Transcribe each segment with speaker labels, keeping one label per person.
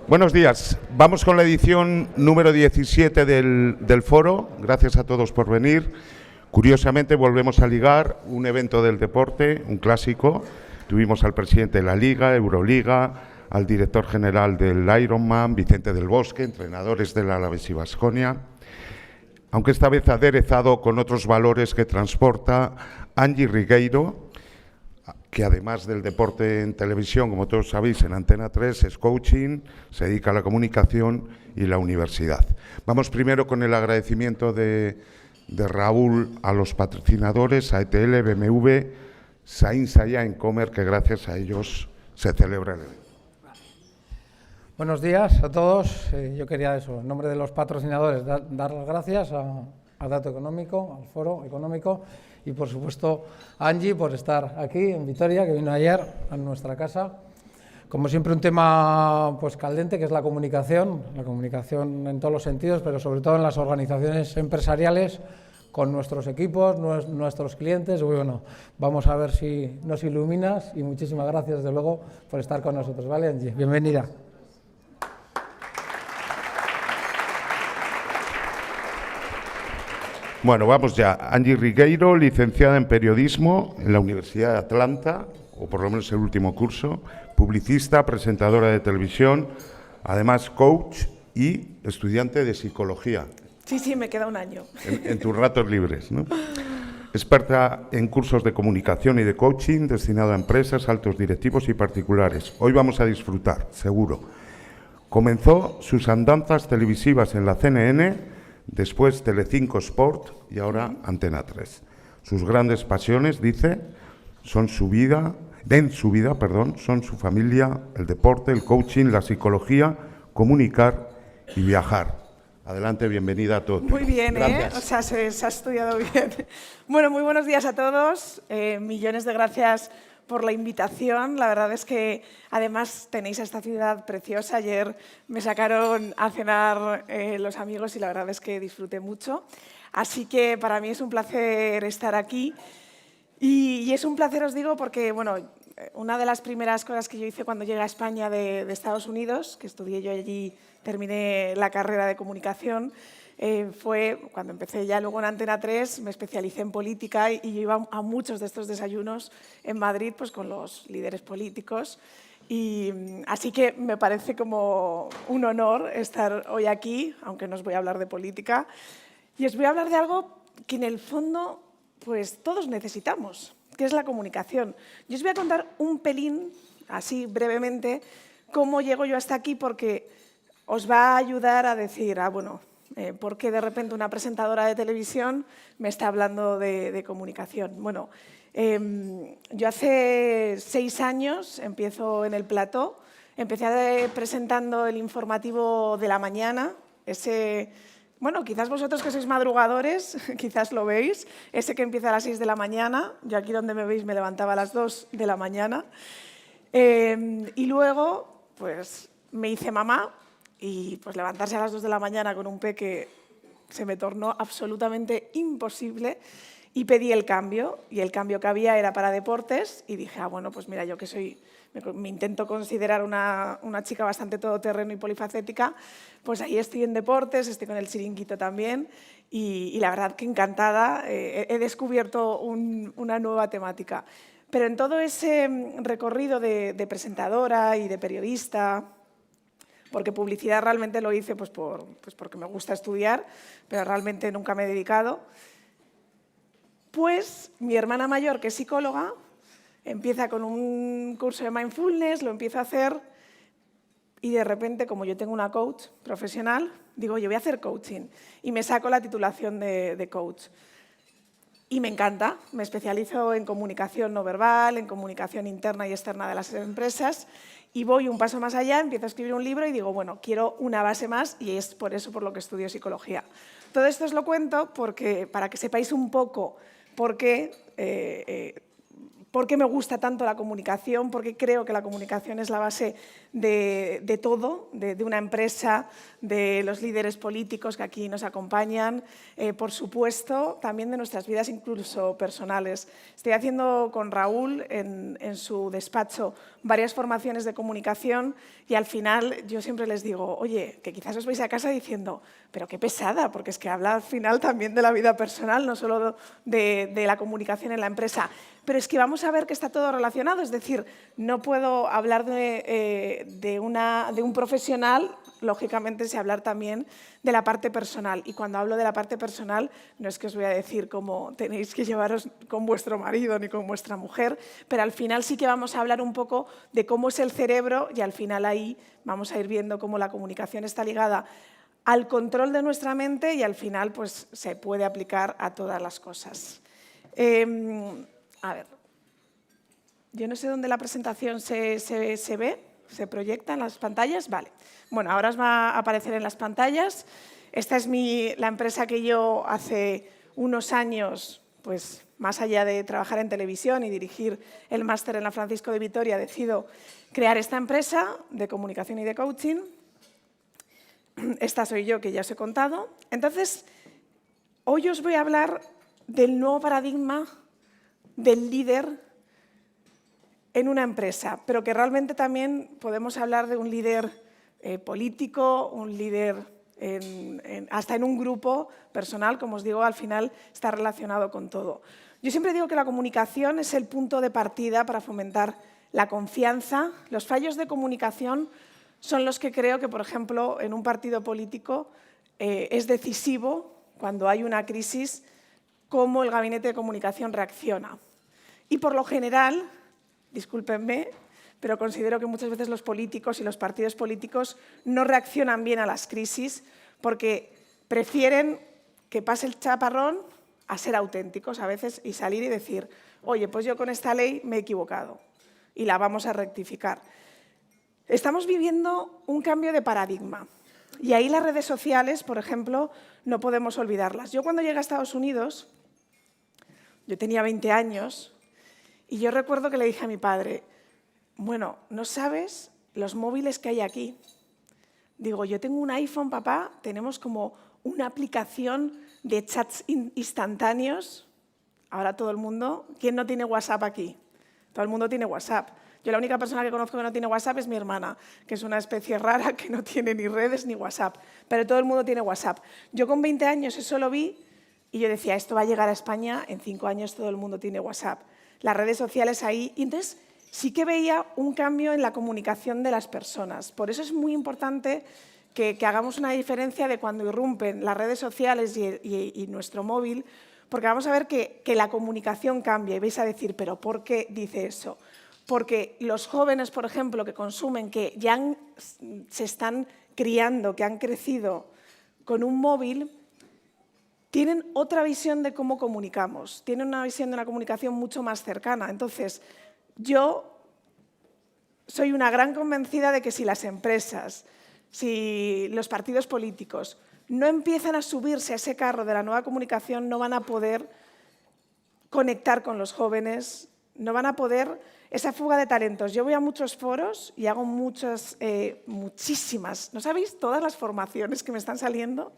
Speaker 1: Buenos días. Vamos con la edición número 17 del foro. Gracias a todos por venir. Curiosamente, volvemos a ligar un evento del deporte, un clásico. Tuvimos al presidente de la Liga, Euroliga, al director general del Ironman, Vicente del Bosque, entrenadores del Alavés y Baskonia. Aunque esta vez aderezado con otros valores que transporta Angie Rigueiro, que además del deporte en televisión, como todos sabéis, en Antena 3, es coaching, se dedica a la comunicación y la universidad. Vamos primero con el agradecimiento de Raúl a los patrocinadores, a ETL, BMW, Sain Saya en Comer, que gracias a ellos se celebra el evento.
Speaker 2: Buenos días a todos. Yo quería en nombre de los patrocinadores, dar las gracias a Dato Económico, al Foro Económico, y por supuesto a Angie por estar aquí en Vitoria, que vino ayer a nuestra casa. Como siempre, un tema pues caldente, que es la comunicación en todos los sentidos, pero sobre todo en las organizaciones empresariales, con nuestros equipos, nuestros clientes. Bueno, vamos a ver si nos iluminas, y muchísimas gracias desde luego por estar con nosotros, ¿vale, Angie? Bienvenida.
Speaker 1: Bueno, vamos ya. Angie Rigueiro, licenciada en Periodismo en la Universidad de Atlanta, o por lo menos el último curso, publicista, presentadora de televisión, además coach y estudiante de Psicología.
Speaker 3: Sí, me queda un año.
Speaker 1: En tus ratos libres, ¿no? Experta en cursos de comunicación y de coaching destinado a empresas, altos directivos y particulares. Hoy vamos a disfrutar, seguro. Comenzó sus andanzas televisivas en la CNN, después Telecinco Sport y ahora Antena 3. Sus grandes pasiones, dice, son su vida, son su familia, el deporte, el coaching, la psicología, comunicar y viajar. Adelante, bienvenida a todos.
Speaker 3: Muy bien, o sea, se ha estudiado bien. Bueno, muy buenos días a todos. Millones de gracias por la invitación. La verdad es que además tenéis a esta ciudad preciosa. Ayer me sacaron a cenar los amigos y la verdad es que disfruté mucho. Así que para mí es un placer estar aquí. Y es un placer, os digo, porque bueno, una de las primeras cosas que yo hice cuando llegué a España de Estados Unidos, que estudié yo allí, terminé la carrera de comunicación, fue cuando empecé ya luego en Antena 3, me especialicé en política y yo iba a muchos de estos desayunos en Madrid pues con los líderes políticos. Y así que me parece como un honor estar hoy aquí, aunque no os voy a hablar de política. Y os voy a hablar de algo que en el fondo pues todos necesitamos, que es la comunicación. Yo os voy a contar un pelín, así brevemente, cómo llego yo hasta aquí, porque os va a ayudar a decir, bueno, ¿por qué de repente una presentadora de televisión me está hablando de comunicación? Bueno, yo hace 6 años empiezo en el plató, empecé presentando el informativo de la mañana, bueno, quizás vosotros que sois madrugadores, quizás lo veis, ese que empieza a las 6 de la mañana, yo aquí donde me veis me levantaba a las 2 de la mañana, y luego pues me hice mamá, y pues levantarse a las 2 de la mañana con un peque se me tornó absolutamente imposible y pedí el cambio. Y el cambio que había era para deportes y dije, bueno, pues mira, yo que me intento considerar una chica bastante todoterreno y polifacética, pues ahí estoy en deportes, estoy con el chiringuito también y la verdad que encantada, he descubierto una nueva temática. Pero en todo ese recorrido de presentadora y de periodista, porque publicidad realmente lo hice pues porque me gusta estudiar, pero realmente nunca me he dedicado. Pues mi hermana mayor, que es psicóloga, empieza con un curso de mindfulness, lo empiezo a hacer y de repente, como yo tengo una coach profesional, digo, yo voy a hacer coaching y me saco la titulación de coach. Y me encanta, me especializo en comunicación no verbal, en comunicación interna y externa de las empresas y voy un paso más allá, empiezo a escribir un libro y digo, bueno, quiero una base más y es por eso por lo que estudio psicología. Todo esto os lo cuento para que sepáis un poco por qué por qué me gusta tanto la comunicación, porque creo que la comunicación es la base de todo, de una empresa, de los líderes políticos que aquí nos acompañan, por supuesto, también de nuestras vidas incluso personales. Estoy haciendo con Raúl en su despacho varias formaciones de comunicación y al final yo siempre les digo, oye, que quizás os vais a casa diciendo, pero qué pesada, porque es que habla al final también de la vida personal, no solo de la comunicación en la empresa. Pero es que vamos a ver que está todo relacionado, es decir, no puedo hablar de un profesional, lógicamente sé hablar también de la parte personal. Y cuando hablo de la parte personal, no es que os voy a decir cómo tenéis que llevaros con vuestro marido ni con vuestra mujer, pero al final sí que vamos a hablar un poco de cómo es el cerebro y al final ahí vamos a ir viendo cómo la comunicación está ligada al control de nuestra mente y al final pues, se puede aplicar a todas las cosas. A ver, yo no sé dónde la presentación se ve, se proyecta en las pantallas, vale. Bueno, ahora os va a aparecer en las pantallas. Esta es la empresa que yo hace unos años, pues más allá de trabajar en televisión y dirigir el máster en la Francisco de Vitoria, decido crear esta empresa de comunicación y de coaching. Esta soy yo, que ya os he contado. Entonces, hoy os voy a hablar del nuevo paradigma del líder en una empresa, pero que realmente también podemos hablar de un líder político, un líder hasta en un grupo personal, como os digo, al final está relacionado con todo. Yo siempre digo que la comunicación es el punto de partida para fomentar la confianza. Los fallos de comunicación son los que creo que, por ejemplo, en un partido político es decisivo cuando hay una crisis, cómo el gabinete de comunicación reacciona. Y por lo general, discúlpenme, pero considero que muchas veces los políticos y los partidos políticos no reaccionan bien a las crisis porque prefieren que pase el chaparrón a ser auténticos a veces y salir y decir, oye, pues yo con esta ley me he equivocado y la vamos a rectificar. Estamos viviendo un cambio de paradigma y ahí las redes sociales, por ejemplo, no podemos olvidarlas. Yo cuando llegué a Estados Unidos, yo tenía 20 años y yo recuerdo que le dije a mi padre, bueno, ¿no sabes los móviles que hay aquí? Digo, yo tengo un iPhone, papá, tenemos como una aplicación de chats instantáneos. Ahora todo el mundo, ¿quién no tiene WhatsApp aquí? Todo el mundo tiene WhatsApp. Yo la única persona que conozco que no tiene WhatsApp es mi hermana, que es una especie rara que no tiene ni redes ni WhatsApp, pero todo el mundo tiene WhatsApp. Yo con 20 años eso lo vi y yo decía, esto va a llegar a España, en 5 años todo el mundo tiene WhatsApp. Las redes sociales ahí, y entonces sí que veía un cambio en la comunicación de las personas. Por eso es muy importante que hagamos una diferencia de cuando irrumpen las redes sociales y nuestro móvil, porque vamos a ver que la comunicación cambia y vais a decir, ¿pero por qué dice eso? Porque los jóvenes, por ejemplo, que consumen, que ya se están criando, que han crecido con un móvil, tienen otra visión de cómo comunicamos, tienen una visión de una comunicación mucho más cercana. Entonces, yo soy una gran convencida de que si las empresas, si los partidos políticos no empiezan a subirse a ese carro de la nueva comunicación, no van a poder conectar con los jóvenes, no van a poder esa fuga de talentos. Yo voy a muchos foros y hago muchísimas, ¿no sabéis? Todas las formaciones que me están saliendo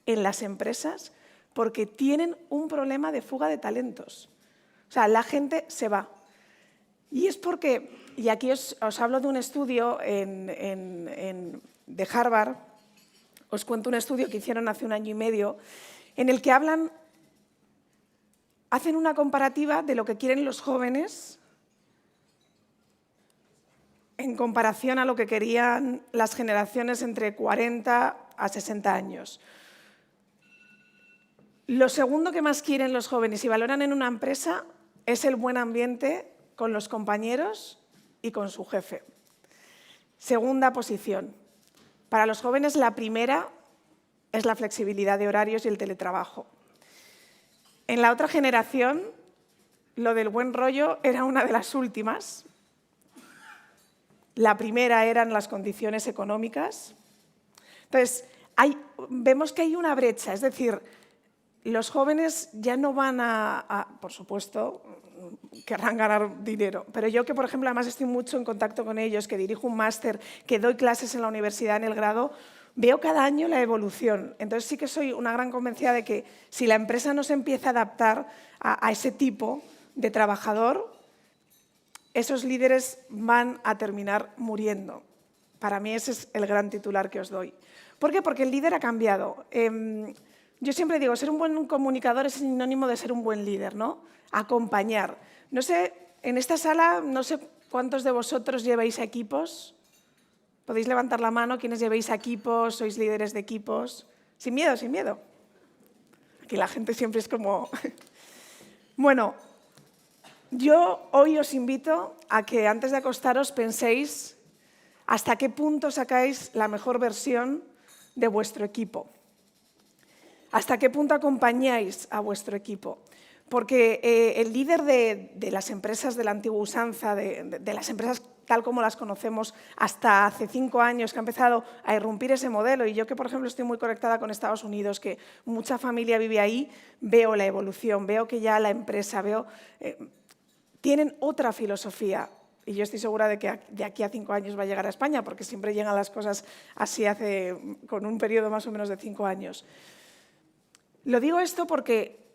Speaker 3: en las empresas porque tienen un problema de fuga de talentos. O sea, la gente se va. Y es porque, y aquí os hablo de un estudio de Harvard, os cuento un estudio que hicieron hace 1 año y medio, en el que hacen una comparativa de lo que quieren los jóvenes en comparación a lo que querían las generaciones entre 40 a 60 años. Lo segundo que más quieren los jóvenes y valoran en una empresa es el buen ambiente con los compañeros y con su jefe. Segunda posición. Para los jóvenes la primera es la flexibilidad de horarios y el teletrabajo. En la otra generación, lo del buen rollo era una de las últimas. La primera eran las condiciones económicas. Entonces, vemos que hay una brecha, es decir, los jóvenes ya no van por supuesto, querrán ganar dinero, pero yo que, por ejemplo, además estoy mucho en contacto con ellos, que dirijo un máster, que doy clases en la universidad en el grado, veo cada año la evolución. Entonces sí que soy una gran convencida de que si la empresa no se empieza a adaptar a ese tipo de trabajador, esos líderes van a terminar muriendo. Para mí ese es el gran titular que os doy. ¿Por qué? Porque el líder ha cambiado. Yo siempre digo, ser un buen comunicador es sinónimo de ser un buen líder, ¿no? Acompañar. No sé, en esta sala, no sé cuántos de vosotros lleváis equipos. Podéis levantar la mano quienes llevéis equipos, sois líderes de equipos. Sin miedo, sin miedo. Aquí la gente siempre es como... Bueno, yo hoy os invito a que antes de acostaros penséis hasta qué punto sacáis la mejor versión de vuestro equipo. Hasta qué punto acompañáis a vuestro equipo. Porque el líder de las empresas de la antigua usanza, de las empresas tal como las conocemos hasta hace 5 años, que ha empezado a irrumpir ese modelo, y yo que, por ejemplo, estoy muy conectada con Estados Unidos, que mucha familia vive ahí, veo la evolución, veo que ya la empresa, tienen otra filosofía. Y yo estoy segura de que de aquí a 5 años va a llegar a España, porque siempre llegan las cosas así con un periodo más o menos de 5 años. Lo digo esto porque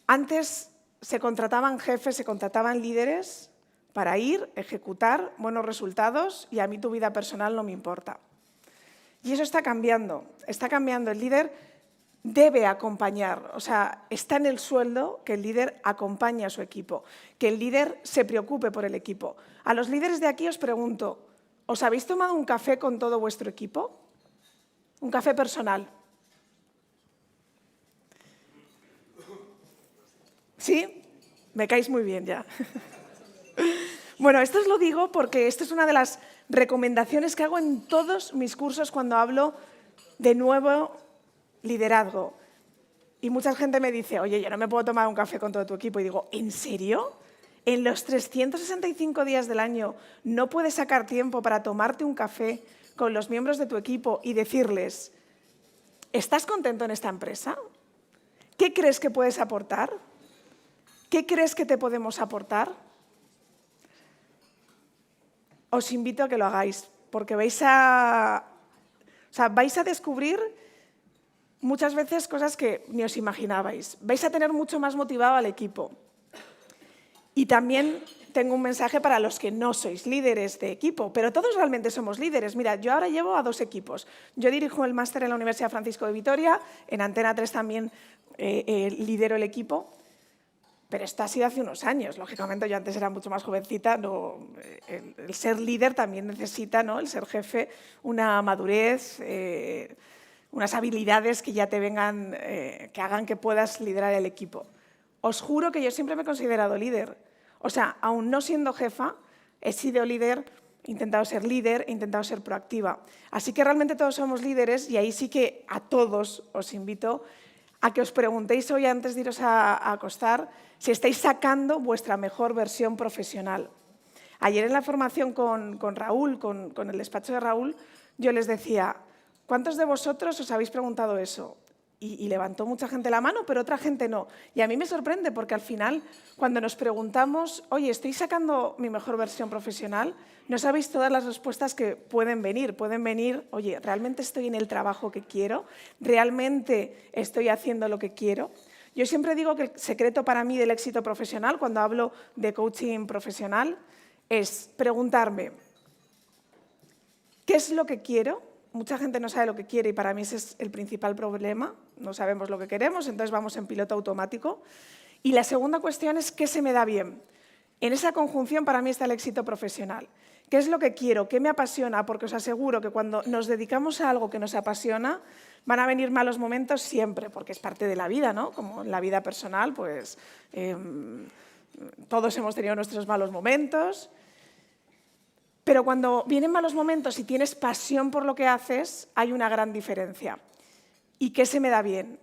Speaker 3: antes se contrataban jefes, se contrataban líderes para ir, ejecutar buenos resultados y a mí tu vida personal no me importa. Y eso está cambiando, está cambiando. El líder debe acompañar, o sea, está en el sueldo que el líder acompañe a su equipo, que el líder se preocupe por el equipo. A los líderes de aquí os pregunto, ¿os habéis tomado un café con todo vuestro equipo? Un café personal. ¿Sí? Me caéis muy bien ya. Bueno, esto os lo digo porque esto es una de las recomendaciones que hago en todos mis cursos cuando hablo de nuevo liderazgo. Y mucha gente me dice, oye, yo no me puedo tomar un café con todo tu equipo. Y digo, ¿en serio? ¿En los 365 días del año no puedes sacar tiempo para tomarte un café con los miembros de tu equipo y decirles, ¿estás contento en esta empresa? ¿Qué crees que puedes aportar? ¿Qué crees que te podemos aportar? Os invito a que lo hagáis, porque vais a descubrir muchas veces cosas que ni os imaginabais. Vais a tener mucho más motivado al equipo. Y también tengo un mensaje para los que no sois líderes de equipo, pero todos realmente somos líderes. Mira, yo ahora llevo a 2 equipos. Yo dirijo el máster en la Universidad Francisco de Vitoria, en Antena 3 también lidero el equipo. Pero esto ha sido hace unos años. Lógicamente, yo antes era mucho más jovencita. El ser líder también necesita, ¿no? El ser jefe, una madurez, unas habilidades que ya te vengan, que hagan que puedas liderar el equipo. Os juro que yo siempre me he considerado líder. O sea, aún no siendo jefa, he sido líder, he intentado ser líder, he intentado ser proactiva. Así que realmente todos somos líderes y ahí sí que a todos os invito a que os preguntéis hoy, antes de iros a acostar, si estáis sacando vuestra mejor versión profesional. Ayer en la formación con Raúl, con el despacho de Raúl, yo les decía, ¿cuántos de vosotros os habéis preguntado eso? Y levantó mucha gente la mano, pero otra gente no. Y a mí me sorprende porque al final, cuando nos preguntamos, oye, ¿estoy sacando mi mejor versión profesional? No sabéis todas las respuestas que pueden venir. Pueden venir, oye, ¿realmente estoy en el trabajo que quiero? ¿Realmente estoy haciendo lo que quiero? Yo siempre digo que el secreto para mí del éxito profesional, cuando hablo de coaching profesional, es preguntarme, ¿qué es lo que quiero? Mucha gente no sabe lo que quiere y para mí ese es el principal problema. No sabemos lo que queremos, entonces vamos en piloto automático. Y la segunda cuestión es ¿qué se me da bien? En esa conjunción para mí está el éxito profesional. ¿Qué es lo que quiero? ¿Qué me apasiona? Porque os aseguro que cuando nos dedicamos a algo que nos apasiona, van a venir malos momentos siempre, porque es parte de la vida, ¿no? Como en la vida personal, pues todos hemos tenido nuestros malos momentos. Pero cuando vienen malos momentos y tienes pasión por lo que haces, hay una gran diferencia. ¿Y qué se me da bien?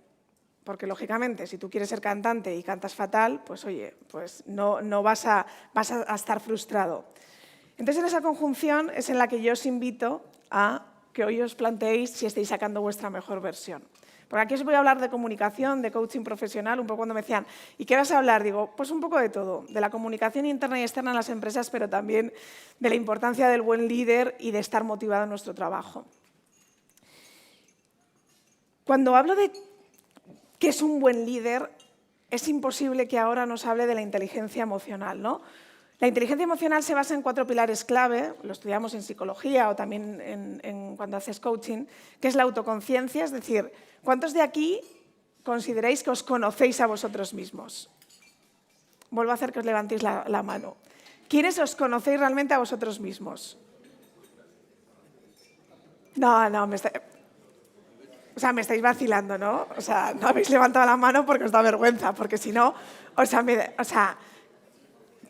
Speaker 3: Porque, lógicamente, si tú quieres ser cantante y cantas fatal, pues, oye, pues no vas a estar frustrado. Entonces, en esa conjunción es en la que yo os invito a que hoy os planteéis si estáis sacando vuestra mejor versión. Porque aquí os voy a hablar de comunicación, de coaching profesional, un poco cuando me decían, ¿y qué vas a hablar? Digo, pues un poco de todo, de la comunicación interna y externa en las empresas, pero también de la importancia del buen líder y de estar motivado en nuestro trabajo. Cuando hablo de qué es un buen líder, es imposible que ahora nos hable de la inteligencia emocional, ¿no? La inteligencia emocional se basa en 4 pilares clave, lo estudiamos en psicología o también cuando haces coaching, que es la autoconciencia, es decir, ¿cuántos de aquí consideráis que os conocéis a vosotros mismos? Vuelvo a hacer que os levantéis la mano. ¿Quiénes os conocéis realmente a vosotros mismos? No, me estáis vacilando, ¿no? O sea, no habéis levantado la mano porque os da vergüenza, porque si no,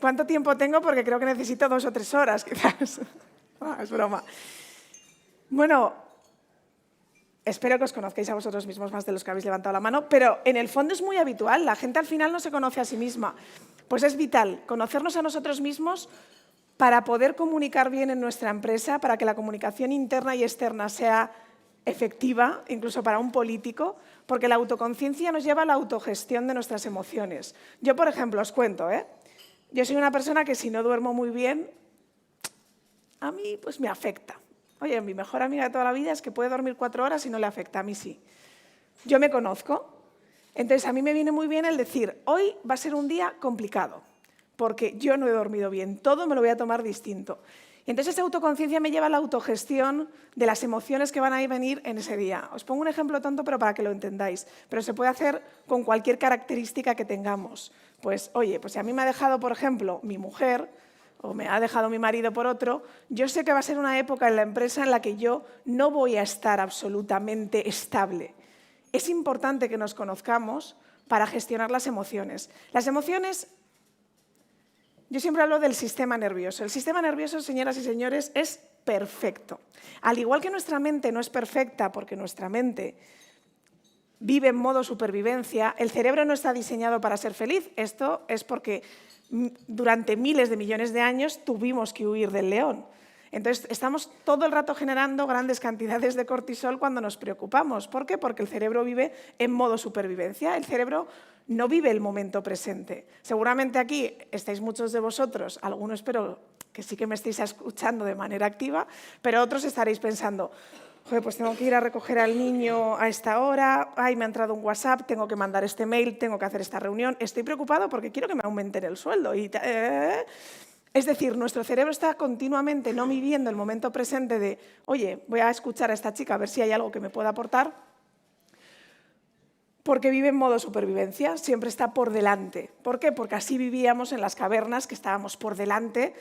Speaker 3: ¿cuánto tiempo tengo? Porque creo que necesito 2 o 3 horas, quizás. Es broma. Bueno, espero que os conozcáis a vosotros mismos más de los que habéis levantado la mano, pero en el fondo es muy habitual. La gente al final no se conoce a sí misma. Pues es vital conocernos a nosotros mismos para poder comunicar bien en nuestra empresa, para que la comunicación interna y externa sea efectiva, incluso para un político, porque la autoconciencia nos lleva a la autogestión de nuestras emociones. Yo, por ejemplo, os cuento, yo soy una persona que si no duermo muy bien, a mí pues me afecta. Oye, mi mejor amiga de toda la vida es que puede dormir 4 horas y no le afecta, a mí sí. Yo me conozco, entonces a mí me viene muy bien el decir, hoy va a ser un día complicado, porque yo no he dormido bien, todo me lo voy a tomar distinto. Y entonces esa autoconciencia me lleva a la autogestión de las emociones que van a venir en ese día. Os pongo un ejemplo tonto, pero para que lo entendáis. Pero se puede hacer con cualquier característica que tengamos. Pues, oye, pues si a mí me ha dejado, por ejemplo, mi mujer, o me ha dejado mi marido por otro, yo sé que va a ser una época en la empresa en la que yo no voy a estar absolutamente estable. Es importante que nos conozcamos para gestionar las emociones. Las emociones... Yo siempre hablo del sistema nervioso. El sistema nervioso, señoras y señores, es perfecto. Al igual que nuestra mente no es perfecta porque nuestra mente vive en modo supervivencia, el cerebro no está diseñado para ser feliz. Esto es porque durante miles de millones de años tuvimos que huir del león. Entonces, estamos todo el rato generando grandes cantidades de cortisol cuando nos preocupamos. ¿Por qué? Porque el cerebro vive en modo supervivencia. El cerebro no vive el momento presente. Seguramente aquí estáis muchos de vosotros, algunos espero que sí que me estéis escuchando de manera activa, pero otros estaréis pensando, joder, pues tengo que ir a recoger al niño a esta hora, ay, me ha entrado un WhatsApp, tengo que mandar este mail, tengo que hacer esta reunión, estoy preocupado porque quiero que me aumenten el sueldo. Es decir, nuestro cerebro está continuamente no viviendo el momento presente de, oye, voy a escuchar a esta chica a ver si hay algo que me pueda aportar, porque vive en modo supervivencia, siempre está por delante. ¿Por qué? Porque así vivíamos en las cavernas, que estábamos por delante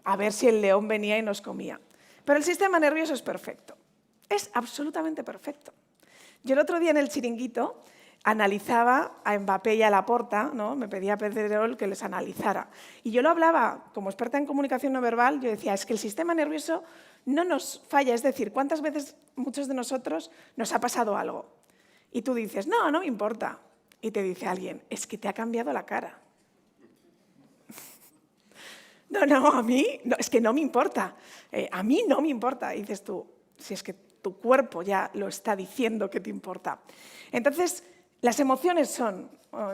Speaker 3: a ver si el león venía y nos comía. Pero el sistema nervioso es perfecto, es absolutamente perfecto. Yo el otro día en el chiringuito analizaba a Mbappé y a Laporta, ¿no? Me pedía a Pedrerol que les analizara. Y yo lo hablaba como experta en comunicación no verbal, yo decía, es que el sistema nervioso no nos falla, es decir, ¿cuántas veces muchos de nosotros nos ha pasado algo? Y tú dices, no me importa. Y te dice alguien, es que te ha cambiado la cara. No, a mí, no, es que no me importa. A mí no me importa. Y dices tú, si es que tu cuerpo ya lo está diciendo que te importa. Entonces, las emociones son,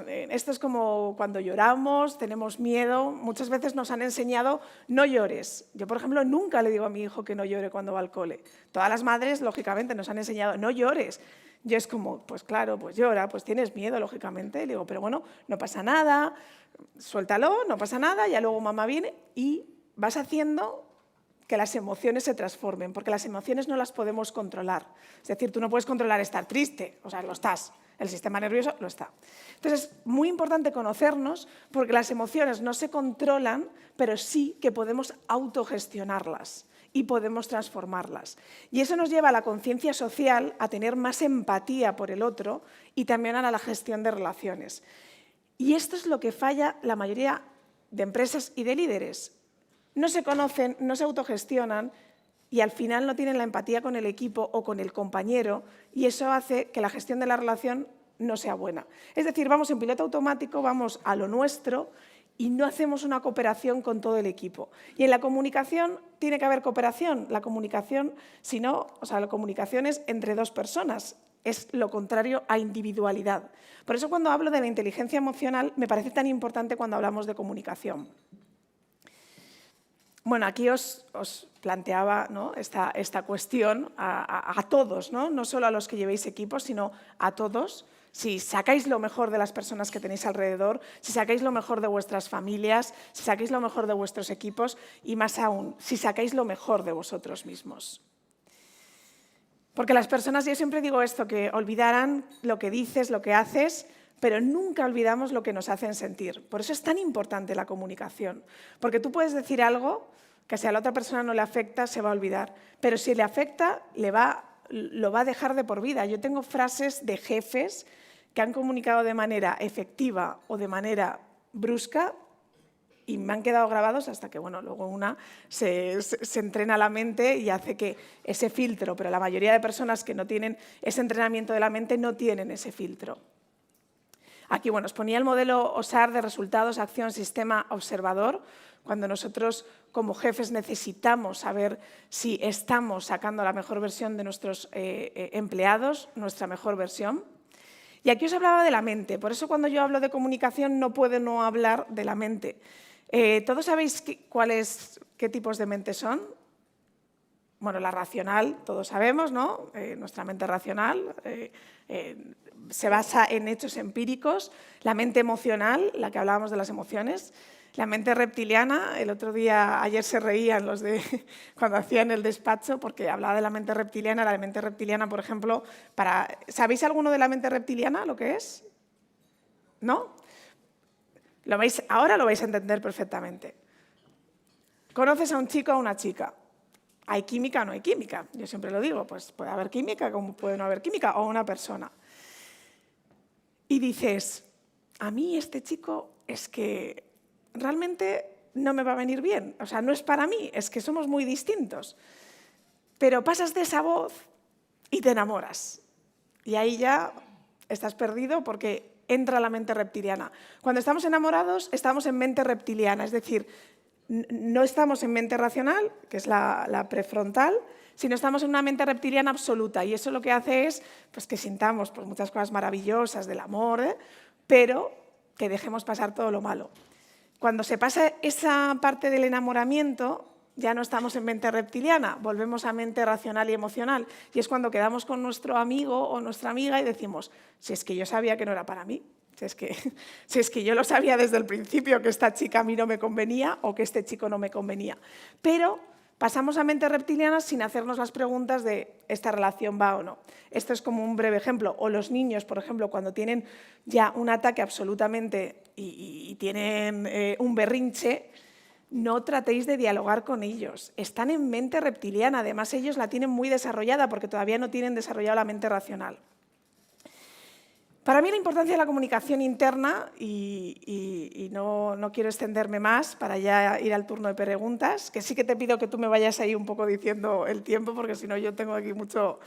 Speaker 3: esto es como cuando lloramos, tenemos miedo, muchas veces nos han enseñado no llores. Yo, por ejemplo, nunca le digo a mi hijo que no llore cuando va al cole. Todas las madres, lógicamente, nos han enseñado no llores. Yo es como, pues claro, pues llora, pues tienes miedo, lógicamente. Le digo, pero bueno, no pasa nada, suéltalo, no pasa nada, ya luego mamá viene y vas haciendo que las emociones se transformen, porque las emociones no las podemos controlar. Es decir, tú no puedes controlar estar triste, o sea, lo estás. El sistema nervioso lo está. Entonces, es muy importante conocernos porque las emociones no se controlan, pero sí que podemos autogestionarlas y podemos transformarlas. Y eso nos lleva a la conciencia social, a tener más empatía por el otro y también a la gestión de relaciones. Y esto es lo que falla la mayoría de empresas y de líderes. No se conocen, no se autogestionan y al final no tienen la empatía con el equipo o con el compañero y eso hace que la gestión de la relación no sea buena. Es decir, vamos en piloto automático, vamos a lo nuestro y no hacemos una cooperación con todo el equipo. Y en la comunicación tiene que haber cooperación. La comunicación, si no, o sea, la comunicación es entre dos personas. es lo contrario a individualidad. Por eso cuando hablo de la inteligencia emocional me parece tan importante cuando hablamos de comunicación. Bueno, aquí os planteaba, ¿no?, esta cuestión a todos, ¿no? Solo a los que llevéis equipos, sino a todos. Si sacáis lo mejor de las personas que tenéis alrededor, si sacáis lo mejor de vuestras familias, si sacáis lo mejor de vuestros equipos y más aún, si sacáis lo mejor de vosotros mismos. Porque las personas, yo siempre digo esto, que olvidarán lo que dices, lo que haces, pero nunca olvidamos lo que nos hacen sentir. Por eso es tan importante la comunicación. Porque tú puedes decir algo que si a la otra persona no le afecta, se va a olvidar. Pero si le afecta, lo va a dejar de por vida. Yo tengo frases de jefes que han comunicado de manera efectiva o de manera brusca y me han quedado grabados hasta que, bueno, luego una se entrena la mente y hace que ese filtro, pero la mayoría de personas que no tienen ese entrenamiento de la mente no tienen ese filtro. Aquí, bueno, os ponía el modelo OSAR de resultados, acción, sistema, observador. Cuando nosotros como jefes necesitamos saber si estamos sacando la mejor versión de nuestros empleados, nuestra mejor versión. Y aquí os hablaba de la mente. Por eso cuando yo hablo de comunicación no puedo no hablar de la mente. ¿Todos sabéis qué tipos de mente son? Bueno, la racional, todos sabemos, ¿no? Nuestra mente racional se basa en hechos empíricos. La mente emocional, la que hablábamos de las emociones. La mente reptiliana, ayer se reían los de cuando hacían el despacho porque hablaba de la mente reptiliana. La mente reptiliana, por ejemplo, ¿sabéis alguno de la mente reptiliana lo que es? ¿No? Ahora lo vais a entender perfectamente. Conoces a un chico o a una chica. ¿Hay química o no hay química? Yo siempre lo digo, pues puede haber química como puede no haber química, o una persona. Y dices, a mí este chico es que realmente no me va a venir bien, o sea, no es para mí, es que somos muy distintos. Pero pasas de esa voz y te enamoras. Y ahí ya estás perdido porque entra la mente reptiliana. Cuando estamos enamorados, estamos en mente reptiliana, es decir, no estamos en mente racional, que es la prefrontal, sino estamos en una mente reptiliana absoluta. Y eso lo que hace es pues, que sintamos pues, muchas cosas maravillosas del amor, pero que dejemos pasar todo lo malo. Cuando se pasa esa parte del enamoramiento, ya no estamos en mente reptiliana, volvemos a mente racional y emocional. Y es cuando quedamos con nuestro amigo o nuestra amiga y decimos, si es que yo sabía que no era para mí, si es que yo lo sabía desde el principio que esta chica a mí no me convenía o que este chico no me convenía. Pero pasamos a mente reptiliana sin hacernos las preguntas de esta relación va o no. Esto es como un breve ejemplo. O los niños, por ejemplo, cuando tienen ya un ataque absolutamente y tienen un berrinche, no tratéis de dialogar con ellos. Están en mente reptiliana. Además, ellos la tienen muy desarrollada porque todavía no tienen desarrollada la mente racional. Para mí la importancia de la comunicación interna, y no quiero extenderme más para ya ir al turno de preguntas, que sí que te pido que tú me vayas ahí un poco diciendo el tiempo, porque si no yo tengo aquí mucho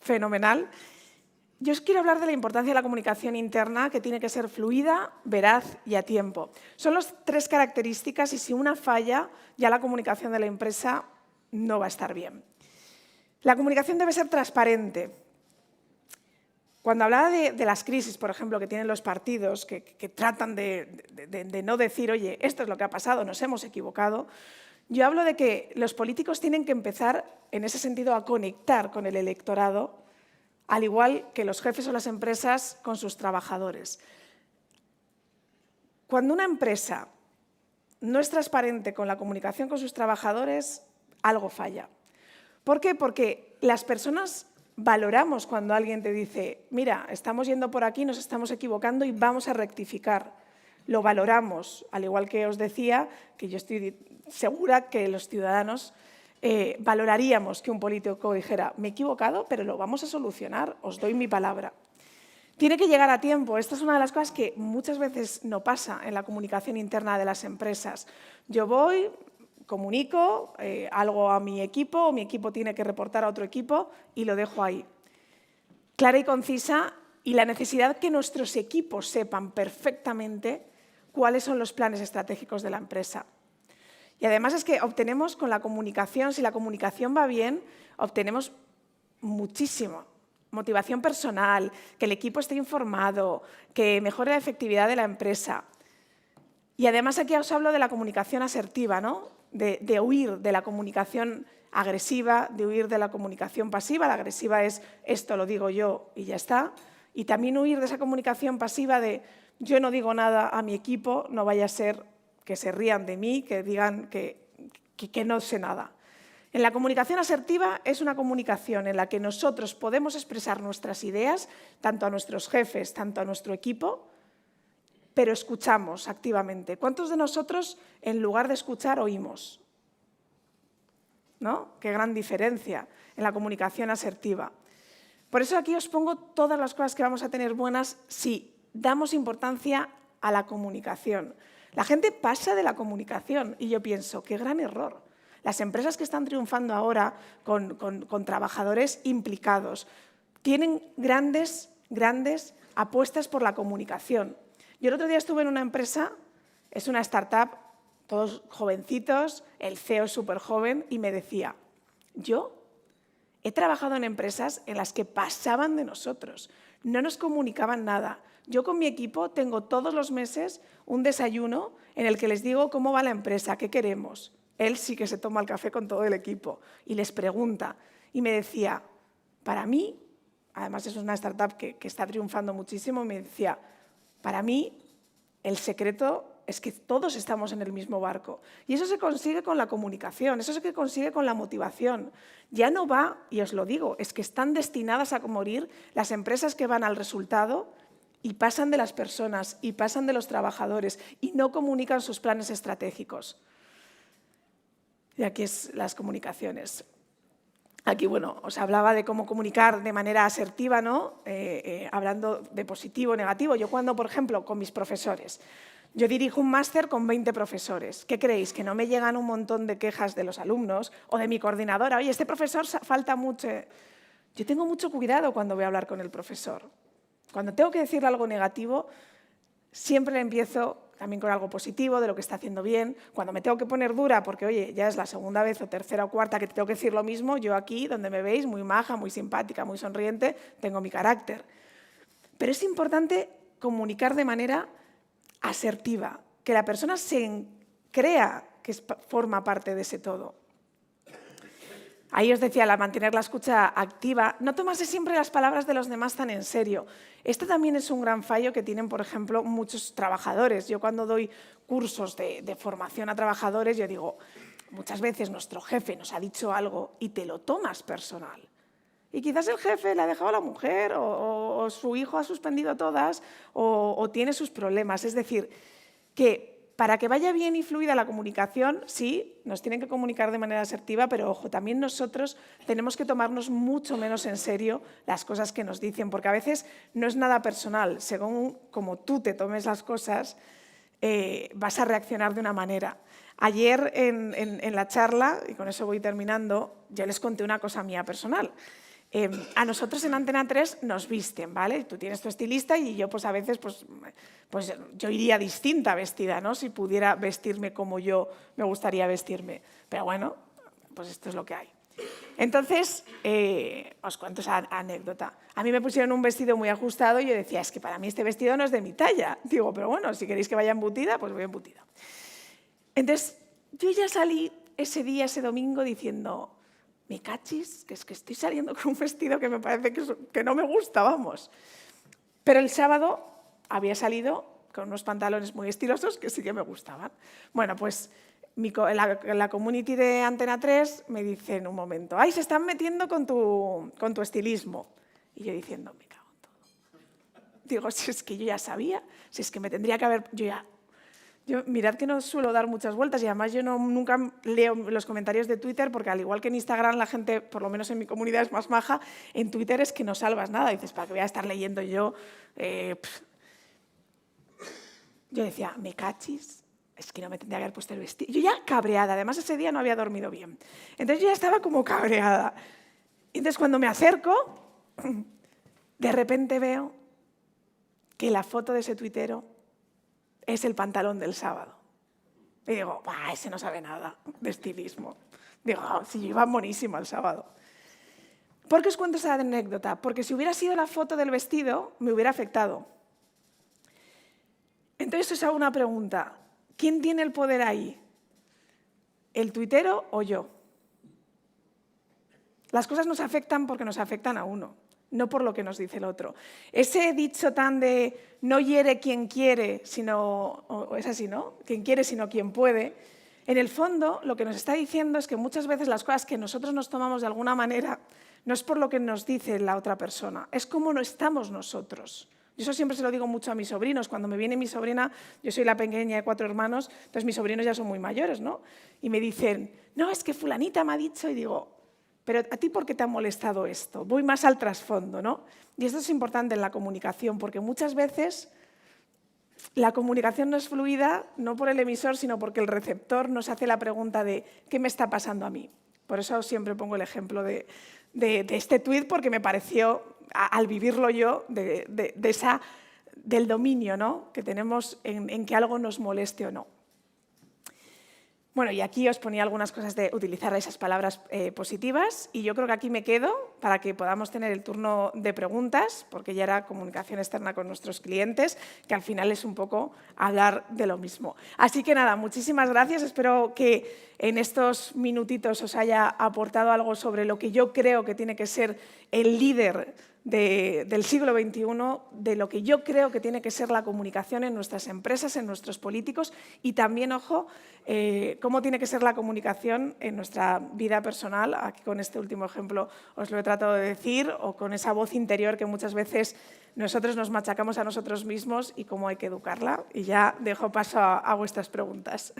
Speaker 3: fenomenal. Yo os quiero hablar de la importancia de la comunicación interna, que tiene que ser fluida, veraz y a tiempo. Son las 3 características y si una falla, ya la comunicación de la empresa no va a estar bien. La comunicación debe ser transparente. Cuando hablaba de las crisis, por ejemplo, que tienen los partidos, que tratan de no decir, oye, esto es lo que ha pasado, nos hemos equivocado, yo hablo de que los políticos tienen que empezar, en ese sentido, a conectar con el electorado, al igual que los jefes o las empresas con sus trabajadores. Cuando una empresa no es transparente con la comunicación con sus trabajadores, algo falla. ¿Por qué? Porque las personas valoramos cuando alguien te dice, mira, estamos yendo por aquí, nos estamos equivocando y vamos a rectificar. Lo valoramos, al igual que os decía, que yo estoy segura que los ciudadanos valoraríamos que un político dijera, me he equivocado, pero lo vamos a solucionar, os doy mi palabra. Tiene que llegar a tiempo. Esta es una de las cosas que muchas veces no pasa en la comunicación interna de las empresas. Yo voy, comunico algo a mi equipo tiene que reportar a otro equipo y lo dejo ahí. Clara y concisa, y la necesidad que nuestros equipos sepan perfectamente cuáles son los planes estratégicos de la empresa. Y además es que obtenemos con la comunicación, si la comunicación va bien, obtenemos muchísimo. motivación personal, que el equipo esté informado, que mejore la efectividad de la empresa. Y además aquí os hablo de la comunicación asertiva, ¿no? De huir de la comunicación agresiva, de huir de la comunicación pasiva. La agresiva es esto lo digo yo y ya está. Y también huir de esa comunicación pasiva de yo no digo nada a mi equipo, no vaya a ser que se rían de mí, que digan que no sé nada. En la comunicación asertiva es una comunicación en la que nosotros podemos expresar nuestras ideas, tanto a nuestros jefes, tanto a nuestro equipo, pero escuchamos activamente. ¿Cuántos de nosotros, en lugar de escuchar, oímos? ¿No? Qué gran diferencia en la comunicación asertiva. Por eso aquí os pongo todas las cosas que vamos a tener buenas si damos importancia a la comunicación. La gente pasa de la comunicación y yo pienso, qué gran error. Las empresas que están triunfando ahora con trabajadores implicados tienen grandes apuestas por la comunicación. Yo el otro día estuve en una empresa, es una startup, todos jovencitos, el CEO es súper joven y me decía, yo he trabajado en empresas en las que pasaban de nosotros, no nos comunicaban nada. Yo con mi equipo tengo todos los meses un desayuno en el que les digo cómo va la empresa, qué queremos. Él sí que se toma el café con todo el equipo y les pregunta. Y me decía, para mí, además es una startup que está triunfando muchísimo, me decía, para mí el secreto es que todos estamos en el mismo barco. Y eso se consigue con la comunicación, eso se consigue con la motivación. Ya no va, y os lo digo, es que están destinadas a morir las empresas que van al resultado y pasan de las personas y pasan de los trabajadores y no comunican sus planes estratégicos. Y aquí es las comunicaciones. Aquí, bueno, os hablaba de cómo comunicar de manera asertiva, ¿no? Hablando de positivo, negativo. Yo cuando, por ejemplo, con mis profesores, yo dirijo un máster con 20 profesores. ¿Qué creéis? ¿Que no me llegan un montón de quejas de los alumnos o de mi coordinadora? Oye, este profesor falta mucho. Yo tengo mucho cuidado cuando voy a hablar con el profesor. Cuando tengo que decirle algo negativo, siempre le empiezo también con algo positivo, de lo que está haciendo bien. Cuando me tengo que poner dura, porque oye, ya es la segunda vez o tercera o cuarta que te tengo que decir lo mismo, yo aquí, donde me veis, muy maja, muy simpática, muy sonriente, tengo mi carácter. Pero es importante comunicar de manera asertiva, que la persona se crea que forma parte de ese todo. Ahí os decía, mantener la escucha activa, no tomarse siempre las palabras de los demás tan en serio. Este también es un gran fallo que tienen, por ejemplo, muchos trabajadores. Yo cuando doy cursos de formación a trabajadores, yo digo, muchas veces nuestro jefe nos ha dicho algo y te lo tomas personal. Y quizás el jefe le ha dejado a la mujer o su hijo ha suspendido todas o tiene sus problemas. Es decir, que para que vaya bien y fluida la comunicación, sí, nos tienen que comunicar de manera asertiva, pero ojo, también nosotros tenemos que tomarnos mucho menos en serio las cosas que nos dicen, porque a veces no es nada personal. Según como tú te tomes las cosas, vas a reaccionar de una manera. Ayer en la charla, y con eso voy terminando, yo les conté una cosa mía personal. A nosotros en Antena 3 nos visten, ¿vale? Tú tienes tu estilista y yo pues a veces pues yo iría distinta vestida, ¿no? Si pudiera vestirme como yo me gustaría vestirme. Pero bueno, pues esto es lo que hay. Entonces, os cuento esa anécdota. A mí me pusieron un vestido muy ajustado y yo decía, es que para mí este vestido no es de mi talla. Digo, pero bueno, si queréis que vaya embutida, pues voy embutida. Entonces, yo ya salí ese día, ese domingo, diciendo, me cachis, que es que estoy saliendo con un vestido que me parece que no me gusta, vamos. Pero el sábado había salido con unos pantalones muy estilosos que sí que me gustaban. Bueno, pues la community de Antena 3 me dice en un momento, ¡ay, se están metiendo con tu estilismo! Y yo diciendo, me cago en todo. Digo, si es que yo ya sabía, si es que me tendría que haber... Yo, mirad que no suelo dar muchas vueltas y además yo nunca leo los comentarios de Twitter porque al igual que en Instagram la gente, por lo menos en mi comunidad, es más maja, en Twitter es que no salvas nada. Dices, ¿para qué voy a estar leyendo yo? Yo decía, me cachis, es que no me tendría que haber puesto el vestido. Yo ya cabreada, además ese día no había dormido bien. Entonces yo ya estaba como cabreada. Entonces cuando me acerco, de repente veo que la foto de ese tuitero es el pantalón del sábado. Y digo, ese no sabe nada de estilismo. Digo, sí, iba buenísimo el sábado. ¿Por qué os cuento esa anécdota? Porque si hubiera sido la foto del vestido, me hubiera afectado. Entonces os hago una pregunta. ¿Quién tiene el poder ahí? ¿El tuitero o yo? Las cosas nos afectan porque nos afectan a uno, no por lo que nos dice el otro. Ese dicho tan de no hiere quien quiere, sino, o es así, ¿no? Quien quiere sino quien puede. En el fondo, lo que nos está diciendo es que muchas veces las cosas que nosotros nos tomamos de alguna manera no es por lo que nos dice la otra persona, es cómo no estamos nosotros. Yo eso siempre se lo digo mucho a mis sobrinos. Cuando me viene mi sobrina, yo soy la pequeña de 4 hermanos, entonces mis sobrinos ya son muy mayores, ¿no? Y me dicen, no, es que fulanita me ha dicho, y digo, pero ¿a ti por qué te ha molestado esto? Voy más al trasfondo, ¿no? Y esto es importante en la comunicación, porque muchas veces la comunicación no es fluida, no por el emisor, sino porque el receptor nos hace la pregunta de ¿qué me está pasando a mí? Por eso siempre pongo el ejemplo de este tuit, porque me pareció, al vivirlo yo, del dominio, ¿no? Que tenemos en que algo nos moleste o no. Bueno, y aquí os ponía algunas cosas de utilizar esas palabras positivas, y yo creo que aquí me quedo para que podamos tener el turno de preguntas, porque ya era comunicación externa con nuestros clientes, que al final es un poco hablar de lo mismo. Así que nada, muchísimas gracias. Espero que en estos minutitos os haya aportado algo sobre lo que yo creo que tiene que ser el líder del siglo XXI, de lo que yo creo que tiene que ser la comunicación en nuestras empresas, en nuestros políticos, y también, ojo, cómo tiene que ser la comunicación en nuestra vida personal. Aquí con este último ejemplo os lo he tratado de decir, o con esa voz interior que muchas veces nosotros nos machacamos a nosotros mismos y cómo hay que educarla. Y ya dejo paso a vuestras preguntas.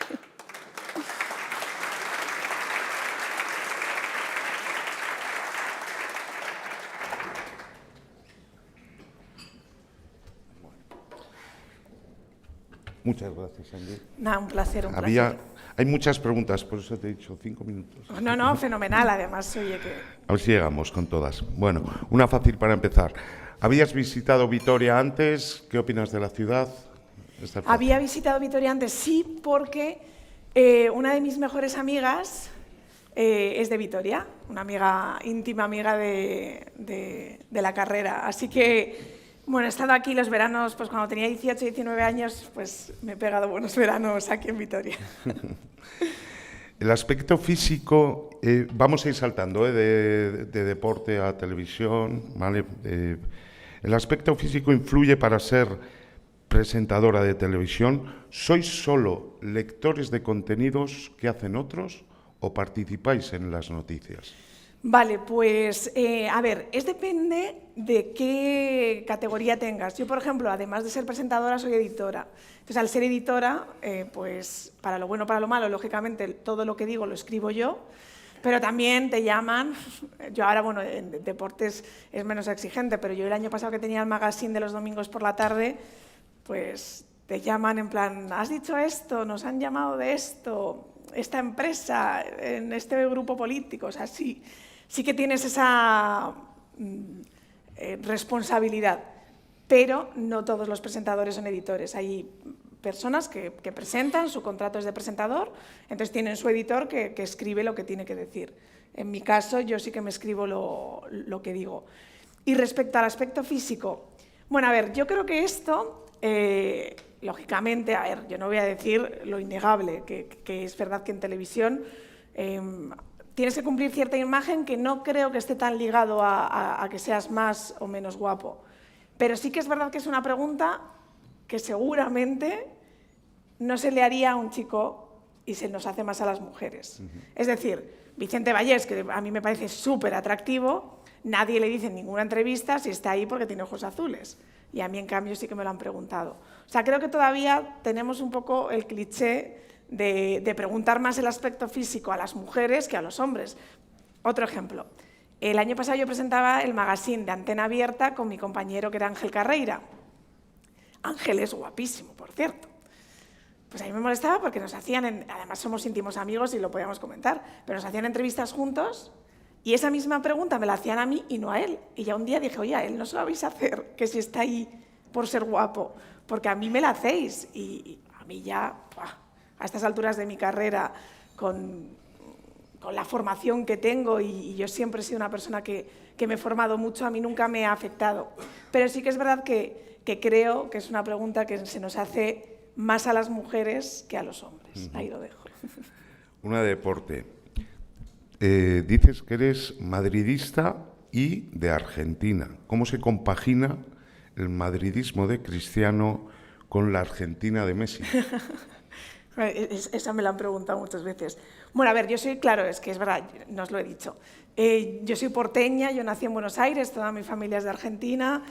Speaker 1: Muchas gracias, Angie.
Speaker 3: Nada, un placer, un placer.
Speaker 1: Hay muchas preguntas, por eso te he dicho 5 minutos.
Speaker 3: No, fenomenal, además, oye que...
Speaker 1: A ver si llegamos con todas. Bueno, una fácil para empezar. ¿Habías visitado Vitoria antes? ¿Qué opinas de la ciudad?
Speaker 3: Había visitado Vitoria antes, sí, porque una de mis mejores amigas es de Vitoria, una amiga, íntima amiga de la carrera. Así que... Bueno, he estado aquí los veranos, pues cuando tenía 18, 19 años, pues me he pegado buenos veranos aquí en Vitoria.
Speaker 1: El aspecto físico, vamos a ir saltando de deporte a televisión, ¿vale? El aspecto físico influye para ser presentadora de televisión. ¿Sois solo lectores de contenidos que hacen otros o participáis en las noticias?
Speaker 3: Vale, pues a ver, depende de qué categoría tengas. Yo, por ejemplo, además de ser presentadora, soy editora. Entonces, al ser editora, pues para lo bueno, para lo malo, lógicamente, todo lo que digo lo escribo yo, pero también te llaman. Yo ahora, bueno, en deportes es menos exigente, pero yo el año pasado que tenía el magazine de los domingos por la tarde, pues te llaman en plan, ¿has dicho esto? ¿Nos han llamado de esto? Esta empresa, en este grupo político, o sea, sí que tienes esa responsabilidad, pero no todos los presentadores son editores. Hay personas que presentan, su contrato es de presentador, entonces tienen su editor que escribe lo que tiene que decir. En mi caso, yo sí que me escribo lo que digo. Y respecto al aspecto físico, bueno, a ver, yo creo que esto... lógicamente, a ver, yo no voy a decir lo innegable, que es verdad que en televisión tienes que cumplir cierta imagen que no creo que esté tan ligado a que seas más o menos guapo. Pero sí que es verdad que es una pregunta que seguramente no se le haría a un chico y se nos hace más a las mujeres. Es decir, Vicente Vallés, que a mí me parece súper atractivo, nadie le dice en ninguna entrevista si está ahí porque tiene ojos azules. Y a mí, en cambio, sí que me lo han preguntado. O sea, creo que todavía tenemos un poco el cliché de preguntar más el aspecto físico a las mujeres que a los hombres. Otro ejemplo. El año pasado yo presentaba el magazine de Antena Abierta con mi compañero, que era Ángel Carreira. Ángel es guapísimo, por cierto. Pues a mí me molestaba porque nos hacían, además somos íntimos amigos y lo podíamos comentar, pero nos hacían entrevistas juntos. Y esa misma pregunta me la hacían a mí y no a él. Y ya un día dije, oye, a él no se lo vais a hacer, que si está ahí por ser guapo, porque a mí me la hacéis. Y a mí ya, a estas alturas de mi carrera, con con la formación que tengo, y yo siempre he sido una persona que me he formado mucho, a mí nunca me ha afectado. Pero sí que es verdad que creo que es una pregunta que se nos hace más a las mujeres que a los hombres. Ahí lo dejo.
Speaker 1: Una de deporte. Dices que eres madridista y de Argentina. ¿Cómo se compagina el madridismo de Cristiano con la Argentina de Messi?
Speaker 3: Esa me la han preguntado muchas veces. Bueno, a ver, yo soy, claro, es que es verdad, no os lo he dicho. Yo soy porteña, yo nací en Buenos Aires, toda mi familia es de Argentina.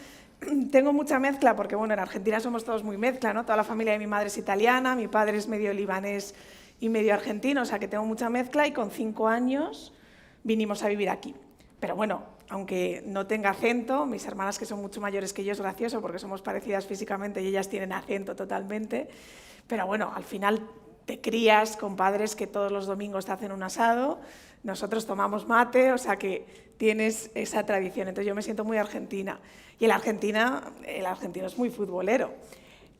Speaker 3: Tengo mucha mezcla porque, bueno, en Argentina somos todos muy mezcla, ¿no? Toda la familia de mi madre es italiana, mi padre es medio libanés y medio argentino, o sea que tengo mucha mezcla, y con 5 años vinimos a vivir aquí. Pero bueno, aunque no tenga acento, mis hermanas, que son mucho mayores que yo, es gracioso porque somos parecidas físicamente y ellas tienen acento totalmente. Pero bueno, al final te crías con padres que todos los domingos te hacen un asado, nosotros tomamos mate, o sea que tienes esa tradición. Entonces yo me siento muy argentina. Y el argentino es muy futbolero.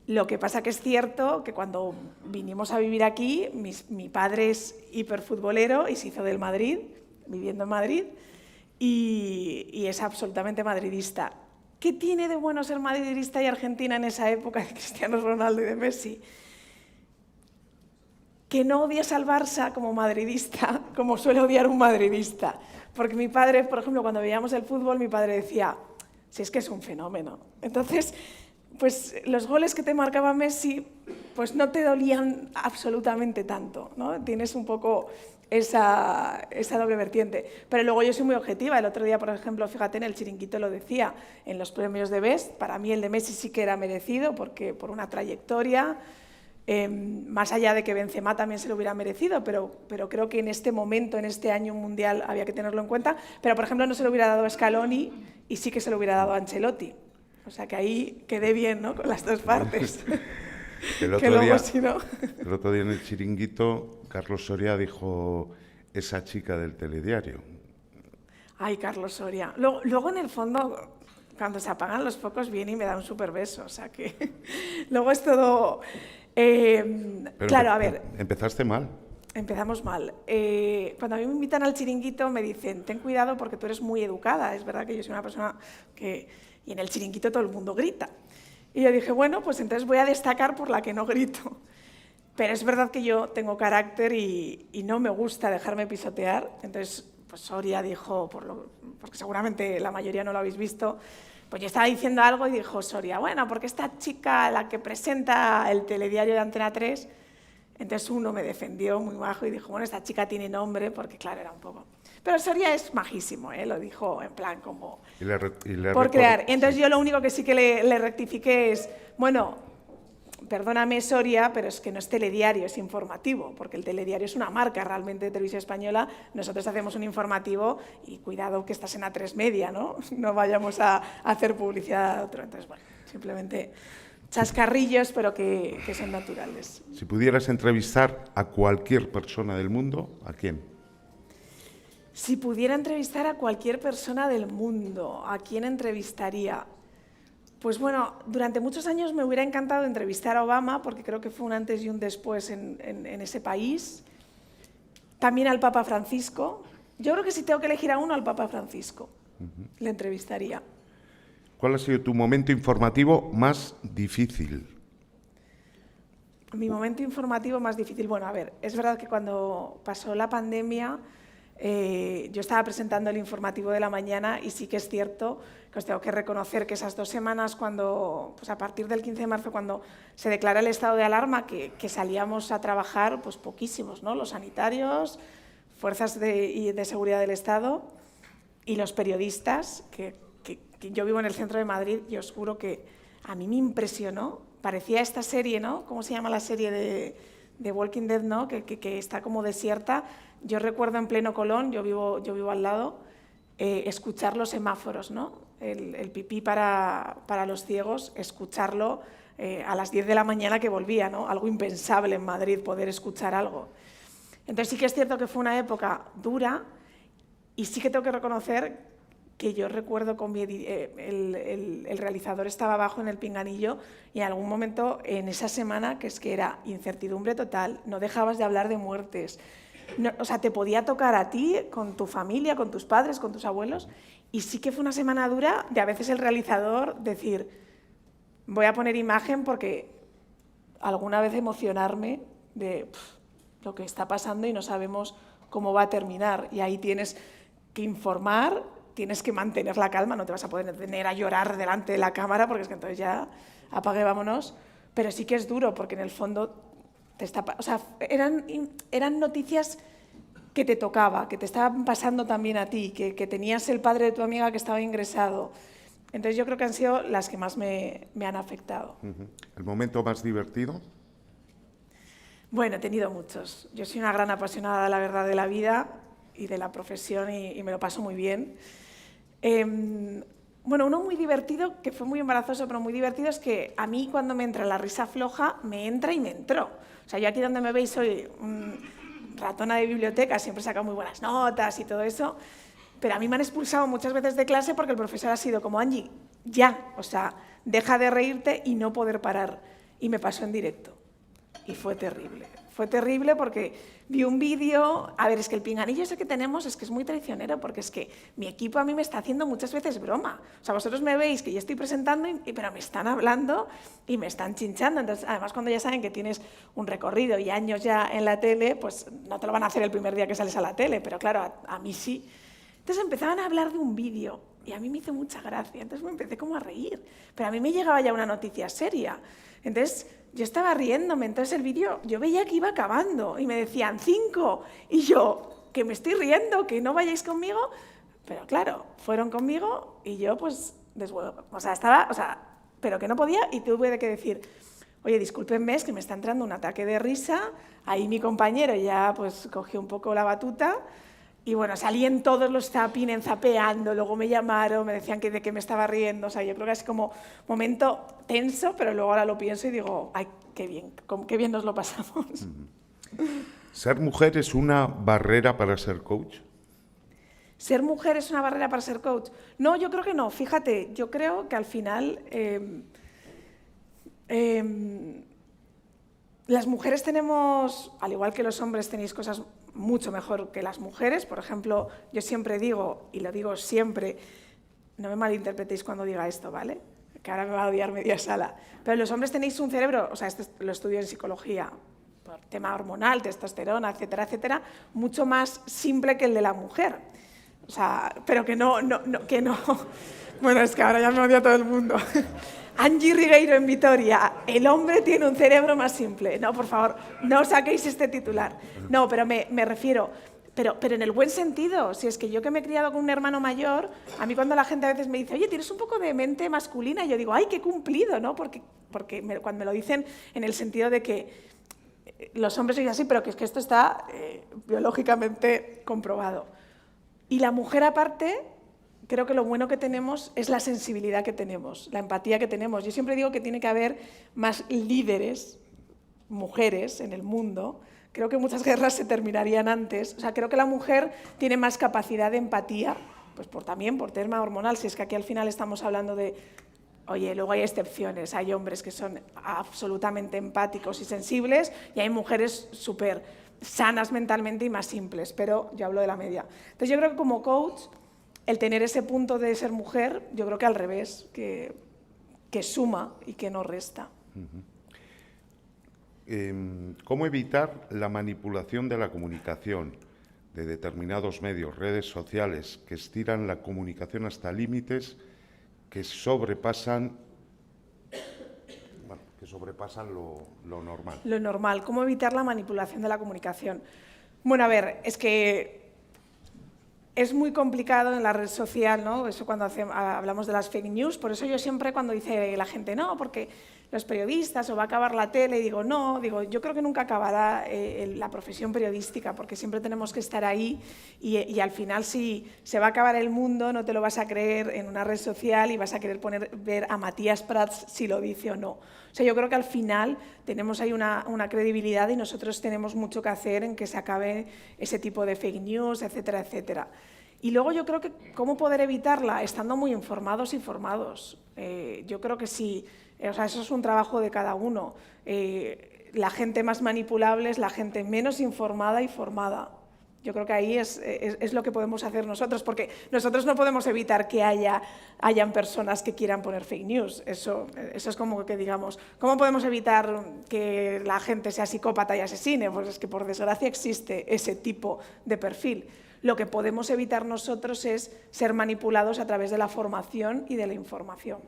Speaker 3: Lo que pasa que es cierto que cuando vinimos a vivir aquí, mi padre es hiperfutbolero y se hizo del Madrid, viviendo en Madrid, y es absolutamente madridista. ¿Qué tiene de bueno ser madridista y argentina en esa época de Cristiano Ronaldo y de Messi? Que no odias al Barça como madridista, como suele odiar un madridista. Porque mi padre, por ejemplo, cuando veíamos el fútbol, mi padre decía, si es que es un fenómeno. Entonces, pues los goles que te marcaba Messi, pues no te dolían absolutamente tanto, ¿no? Tienes un poco esa doble vertiente. Pero luego yo soy muy objetiva. El otro día, por ejemplo, fíjate, en el Chiringuito lo decía, en los premios de Best, para mí el de Messi sí que era merecido, porque por una trayectoria, más allá de que Benzema también se lo hubiera merecido, pero creo que en este momento, en este año mundial, había que tenerlo en cuenta. Pero, por ejemplo, no se lo hubiera dado a Scaloni y sí que se lo hubiera dado a Ancelotti. O sea, que ahí quedé bien, ¿no?, con las dos partes.
Speaker 1: El otro día en el Chiringuito, Carlos Soria dijo, esa chica del telediario.
Speaker 3: Ay, Carlos Soria. Luego, en el fondo, cuando se apagan los focos, viene y me da un súper beso. O sea, que luego es todo... claro, a ver...
Speaker 1: Empezaste mal.
Speaker 3: Empezamos mal. Cuando a mí me invitan al Chiringuito me dicen, ten cuidado porque tú eres muy educada. Es verdad que yo soy una persona que... Y en el Chiringuito todo el mundo grita. Y yo dije, bueno, pues entonces voy a destacar por la que no grito. Pero es verdad que yo tengo carácter y no me gusta dejarme pisotear. Entonces, pues Soria dijo, porque seguramente la mayoría no lo habéis visto, pues yo estaba diciendo algo y dijo Soria, bueno, porque esta chica, la que presenta el telediario de Antena 3, entonces uno me defendió muy bajo y dijo, bueno, esta chica tiene nombre, porque claro, era un poco... Pero Soria es majísimo, lo dijo en plan como... por crear. Y entonces yo lo único que sí que le rectifiqué es, bueno, perdóname Soria, pero es que no es telediario, es informativo, porque el telediario es una marca realmente de Televisión Española. Nosotros hacemos un informativo y cuidado que estás en A3 Media, ¿no? No vayamos a hacer publicidad a otro. Entonces, bueno, simplemente chascarrillos, pero que son naturales.
Speaker 1: Si pudieras entrevistar a cualquier persona del mundo, ¿a quién?
Speaker 3: Si pudiera entrevistar a cualquier persona del mundo, ¿a quién entrevistaría? Pues bueno, durante muchos años me hubiera encantado entrevistar a Obama, porque creo que fue un antes y un después en ese país. También al Papa Francisco. Yo creo que si tengo que elegir a uno, al Papa Francisco. Le entrevistaría.
Speaker 1: ¿Cuál ha sido tu momento informativo más difícil?
Speaker 3: Mi momento informativo más difícil. Bueno, a ver, es verdad que cuando pasó la pandemia... yo estaba presentando el informativo de la mañana y sí que es cierto que os tengo que reconocer que esas 2 semanas, pues a partir del 15 de marzo, cuando se declara el estado de alarma, que salíamos a trabajar pues poquísimos, ¿no? Los sanitarios, fuerzas de seguridad del Estado y los periodistas, que yo vivo en el centro de Madrid y os juro que a mí me impresionó, parecía esta serie, ¿no? ¿Cómo se llama la serie de Walking Dead, ¿no? Que está como desierta. Yo recuerdo en pleno Colón, yo vivo al lado, escuchar los semáforos, ¿no? El pipí para los ciegos, escucharlo a las 10 de la mañana que volvía, ¿no? Algo impensable en Madrid, poder escuchar algo. Entonces sí que es cierto que fue una época dura y sí que tengo que reconocer que yo recuerdo con el realizador estaba abajo en el pinganillo y en algún momento en esa semana, que era incertidumbre total, no dejabas de hablar de muertes, no, o sea, te podía tocar a ti, con tu familia, con tus padres, con tus abuelos, y sí que fue una semana dura de a veces el realizador decir, voy a poner imagen porque alguna vez emocionarme de lo que está pasando y no sabemos cómo va a terminar, y ahí tienes que informar, tienes que mantener la calma, no te vas a poder tener a llorar delante de la cámara porque es que entonces ya apague, vámonos, pero sí que es duro porque en el fondo o sea, eran noticias que te tocaba, que te estaban pasando también a ti, que tenías el padre de tu amiga que estaba ingresado. Entonces yo creo que han sido las que más me han afectado.
Speaker 1: ¿El momento más divertido?
Speaker 3: Bueno, he tenido muchos. Yo soy una gran apasionada, la verdad, de la vida y de la profesión y me lo paso muy bien. Bueno, uno muy divertido, que fue muy embarazoso, pero muy divertido, es que a mí cuando me entra la risa floja, me entra y me entró. O sea, yo aquí donde me veis soy ratona de biblioteca, siempre saco muy buenas notas y todo eso, pero a mí me han expulsado muchas veces de clase porque el profesor ha sido como, Angie, ya, o sea, deja de reírte y no poder parar. Y me pasó en directo. Y fue terrible porque vi un vídeo, a ver, es que el pinganillo ese que tenemos es que es muy traicionero, porque es que mi equipo a mí me está haciendo muchas veces broma. O sea, vosotros me veis que yo estoy presentando, pero me están hablando y me están chinchando. Entonces, además, cuando ya saben que tienes un recorrido y años ya en la tele, pues no te lo van a hacer el primer día que sales a la tele, pero claro, a mí sí. Entonces empezaban a hablar de un vídeo y a mí me hizo mucha gracia, entonces me empecé como a reír, pero a mí me llegaba ya una noticia seria. Entonces yo estaba riéndome, entonces el vídeo yo veía que iba acabando y me decían 5 y yo, que me estoy riendo, que no vayáis conmigo, pero claro, fueron conmigo y yo pues, pero que no podía y tuve que decir, oye, discúlpenme, es que me está entrando un ataque de risa, ahí mi compañero ya pues cogió un poco la batuta. Y bueno, salí en todos los zapping, zapeando, luego me llamaron, me decían que de qué me estaba riendo, o sea, yo creo que es como momento tenso, pero luego ahora lo pienso y digo, ay, qué bien nos lo pasamos.
Speaker 1: ¿Ser mujer es una barrera para ser coach?
Speaker 3: ¿Ser mujer es una barrera para ser coach? No, yo creo que no, fíjate, yo creo que al final las mujeres tenemos, al igual que los hombres tenéis cosas mucho mejor que las mujeres. Por ejemplo, yo siempre digo, y lo digo siempre, no me malinterpretéis cuando diga esto, ¿vale? Que ahora me va a odiar media sala. Pero los hombres tenéis un cerebro, o sea, esto lo estudio en psicología, por tema hormonal, testosterona, etcétera, etcétera, mucho más simple que el de la mujer. O sea, pero que no. Bueno, es que ahora ya me odia todo el mundo. Angie Rigueiro en Vitoria, el hombre tiene un cerebro más simple. No, por favor, no saquéis este titular. No, pero me refiero, pero en el buen sentido. Si es que yo que me he criado con un hermano mayor, a mí cuando la gente a veces me dice, oye, tienes un poco de mente masculina, yo digo, ay, qué cumplido, ¿no? Porque cuando me lo dicen en el sentido de que los hombres sois así, pero que es que esto está biológicamente comprobado. Y la mujer aparte, creo que lo bueno que tenemos es la sensibilidad que tenemos, la empatía que tenemos. Yo siempre digo que tiene que haber más líderes, mujeres, en el mundo. Creo que muchas guerras se terminarían antes. O sea, creo que la mujer tiene más capacidad de empatía, pues también por tema hormonal, si es que aquí al final estamos hablando de, oye, luego hay excepciones, hay hombres que son absolutamente empáticos y sensibles y hay mujeres súper sanas mentalmente y más simples, pero yo hablo de la media. Entonces yo creo que como coach, el tener ese punto de ser mujer, yo creo que al revés, que suma y que no resta.
Speaker 1: ¿Cómo evitar la manipulación de la comunicación de determinados medios, redes sociales, que estiran la comunicación hasta límites que sobrepasan lo normal?
Speaker 3: Lo normal. ¿Cómo evitar la manipulación de la comunicación? Bueno, a ver, es que es muy complicado en la red social, ¿no? Eso cuando hablamos de las fake news, por eso yo siempre cuando dice la gente, no, porque los periodistas o va a acabar la tele, digo, yo creo que nunca acabará la profesión periodística, porque siempre tenemos que estar ahí y al final si se va a acabar el mundo no te lo vas a creer en una red social y vas a querer ver a Matías Prats si lo dice o no. O sea, yo creo que al final tenemos ahí una credibilidad y nosotros tenemos mucho que hacer en que se acabe ese tipo de fake news, etcétera, etcétera. Y luego yo creo que cómo poder evitarla, estando muy informados y formados. Yo creo que sí, o sea, eso es un trabajo de cada uno. La gente más manipulable es la gente menos informada y formada. Yo creo que ahí es lo que podemos hacer nosotros, porque nosotros no podemos evitar que hayan personas que quieran poner fake news. Eso es como que digamos, ¿cómo podemos evitar que la gente sea psicópata y asesine? Pues es que por desgracia existe ese tipo de perfil. Lo que podemos evitar nosotros es ser manipulados a través de la formación y de la información.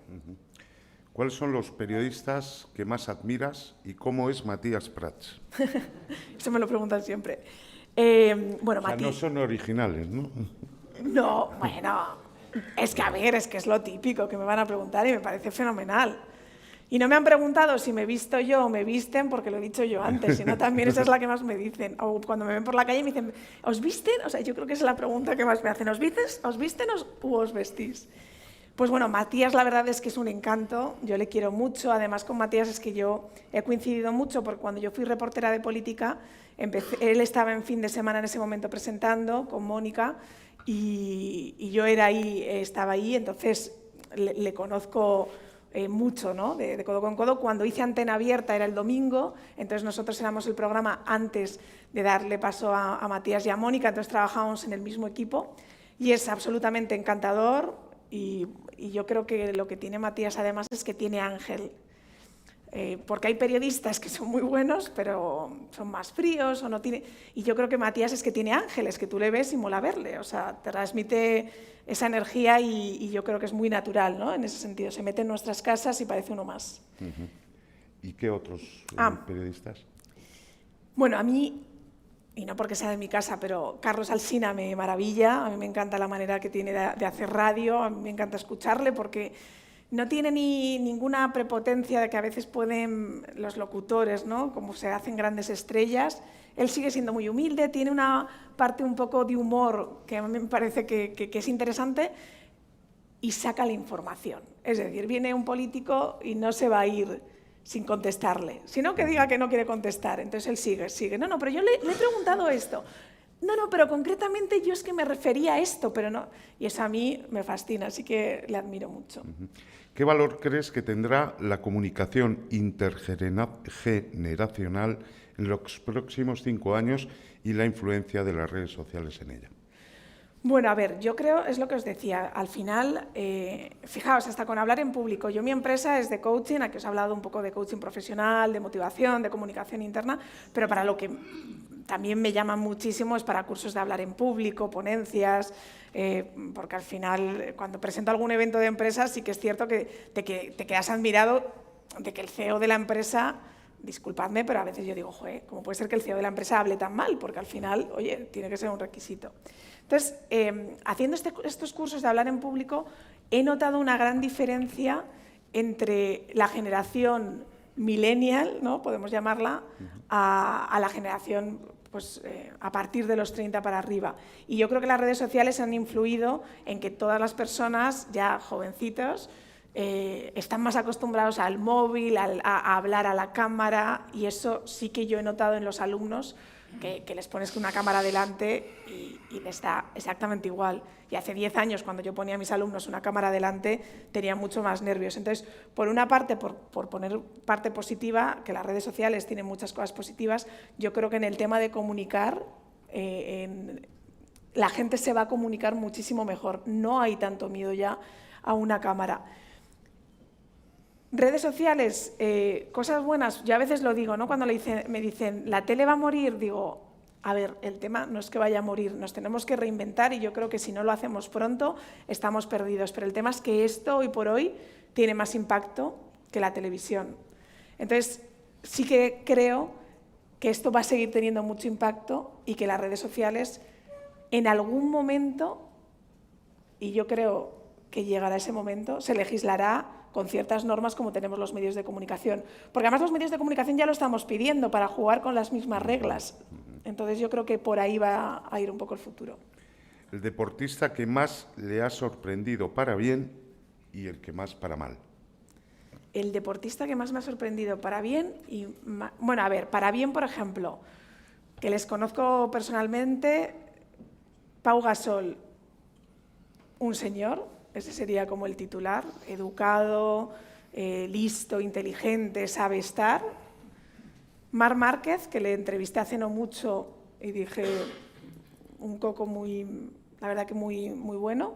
Speaker 1: ¿Cuáles son los periodistas que más admiras y cómo es Matías Prats?
Speaker 3: Eso me lo preguntan siempre. Bueno,
Speaker 1: O sea, no son originales, ¿no?
Speaker 3: No, bueno, es que a ver, es que es lo típico que me van a preguntar y me parece fenomenal. Y no me han preguntado si me he visto yo o me visten, porque lo he dicho yo antes, sino también esa es la que más me dicen. O cuando me ven por la calle me dicen, ¿os visten? O sea, yo creo que es la pregunta que más me hacen. ¿Os visten o os vestís? Pues bueno, Matías la verdad es que es un encanto, yo le quiero mucho. Además con Matías es que yo he coincidido mucho, porque cuando yo fui reportera de política, él estaba en fin de semana en ese momento presentando con Mónica y yo estaba ahí, entonces le conozco mucho, ¿no? De codo con codo. Cuando hice Antena Abierta era el domingo, entonces nosotros éramos el programa antes de darle paso a Matías y a Mónica, entonces trabajábamos en el mismo equipo y es absolutamente encantador y yo creo que lo que tiene Matías además es que tiene ángel. Porque hay periodistas que son muy buenos, pero son más fríos o no tiene. Y yo creo que Matías es que tiene ángeles, que tú le ves y mola verle. O sea, transmite esa energía y yo creo que es muy natural, ¿no? En ese sentido, se mete en nuestras casas y parece uno más.
Speaker 1: ¿Y qué otros periodistas?
Speaker 3: Bueno, a mí, y no porque sea de mi casa, pero Carlos Alsina me maravilla. A mí me encanta la manera que tiene de hacer radio, a mí me encanta escucharle porque no tiene ninguna prepotencia de que a veces pueden los locutores, ¿no? Como se hacen grandes estrellas. Él sigue siendo muy humilde, tiene una parte un poco de humor que a mí me parece que es interesante y saca la información. Es decir, viene un político y no se va a ir sin contestarle, sino que diga que no quiere contestar. Entonces él sigue. No, pero yo le he preguntado esto. No, pero concretamente yo es que me refería a esto, pero no. Y eso a mí me fascina, así que le admiro mucho.
Speaker 1: ¿Qué valor crees que tendrá la comunicación intergeneracional en los próximos 5 años y la influencia de las redes sociales en ella?
Speaker 3: Bueno, a ver, yo creo, es lo que os decía, al final, fijaos, hasta con hablar en público, yo mi empresa es de coaching, aquí os he hablado un poco de coaching profesional, de motivación, de comunicación interna, pero para lo que también me llama muchísimo es para cursos de hablar en público, ponencias, porque al final, cuando presento algún evento de empresa, sí que es cierto que te quedas admirado de que el CEO de la empresa, disculpadme, pero a veces yo digo, joder, ¿cómo puede ser que el CEO de la empresa hable tan mal? Porque al final, oye, tiene que ser un requisito. Entonces, haciendo estos cursos de hablar en público, he notado una gran diferencia entre la generación millennial, ¿no? Podemos llamarla, a la generación pues, a partir de los 30 para arriba. Y yo creo que las redes sociales han influido en que todas las personas, ya jovencitos, están más acostumbrados al móvil, a hablar a la cámara, y eso sí que yo he notado en los alumnos, que les pones una cámara delante y les da exactamente igual. Y hace 10 años, cuando yo ponía a mis alumnos una cámara delante, tenía mucho más nervios. Entonces, por una parte, por poner parte positiva, que las redes sociales tienen muchas cosas positivas, yo creo que en el tema de comunicar, la gente se va a comunicar muchísimo mejor. No hay tanto miedo ya a una cámara. Redes sociales, cosas buenas, yo a veces lo digo, ¿no? Cuando me dicen, ¿la tele va a morir? Digo, a ver, el tema no es que vaya a morir, nos tenemos que reinventar y yo creo que si no lo hacemos pronto estamos perdidos, pero el tema es que esto hoy por hoy tiene más impacto que la televisión. Entonces, sí que creo que esto va a seguir teniendo mucho impacto y que las redes sociales en algún momento, y yo creo que llegará ese momento, se legislará con ciertas normas como tenemos los medios de comunicación. Porque además los medios de comunicación ya lo estamos pidiendo para jugar con las mismas reglas. Entonces yo creo que por ahí va a ir un poco el futuro.
Speaker 1: El deportista que más le ha sorprendido para bien y el que más para mal.
Speaker 3: El deportista que más me ha sorprendido para bien y... Bueno, a ver, para bien, por ejemplo, que les conozco personalmente, Pau Gasol, un señor, ese sería como el titular, educado, listo, inteligente, sabe estar. Marc Márquez, que le entrevisté hace no mucho y dije, un coco muy, la verdad que muy, muy bueno.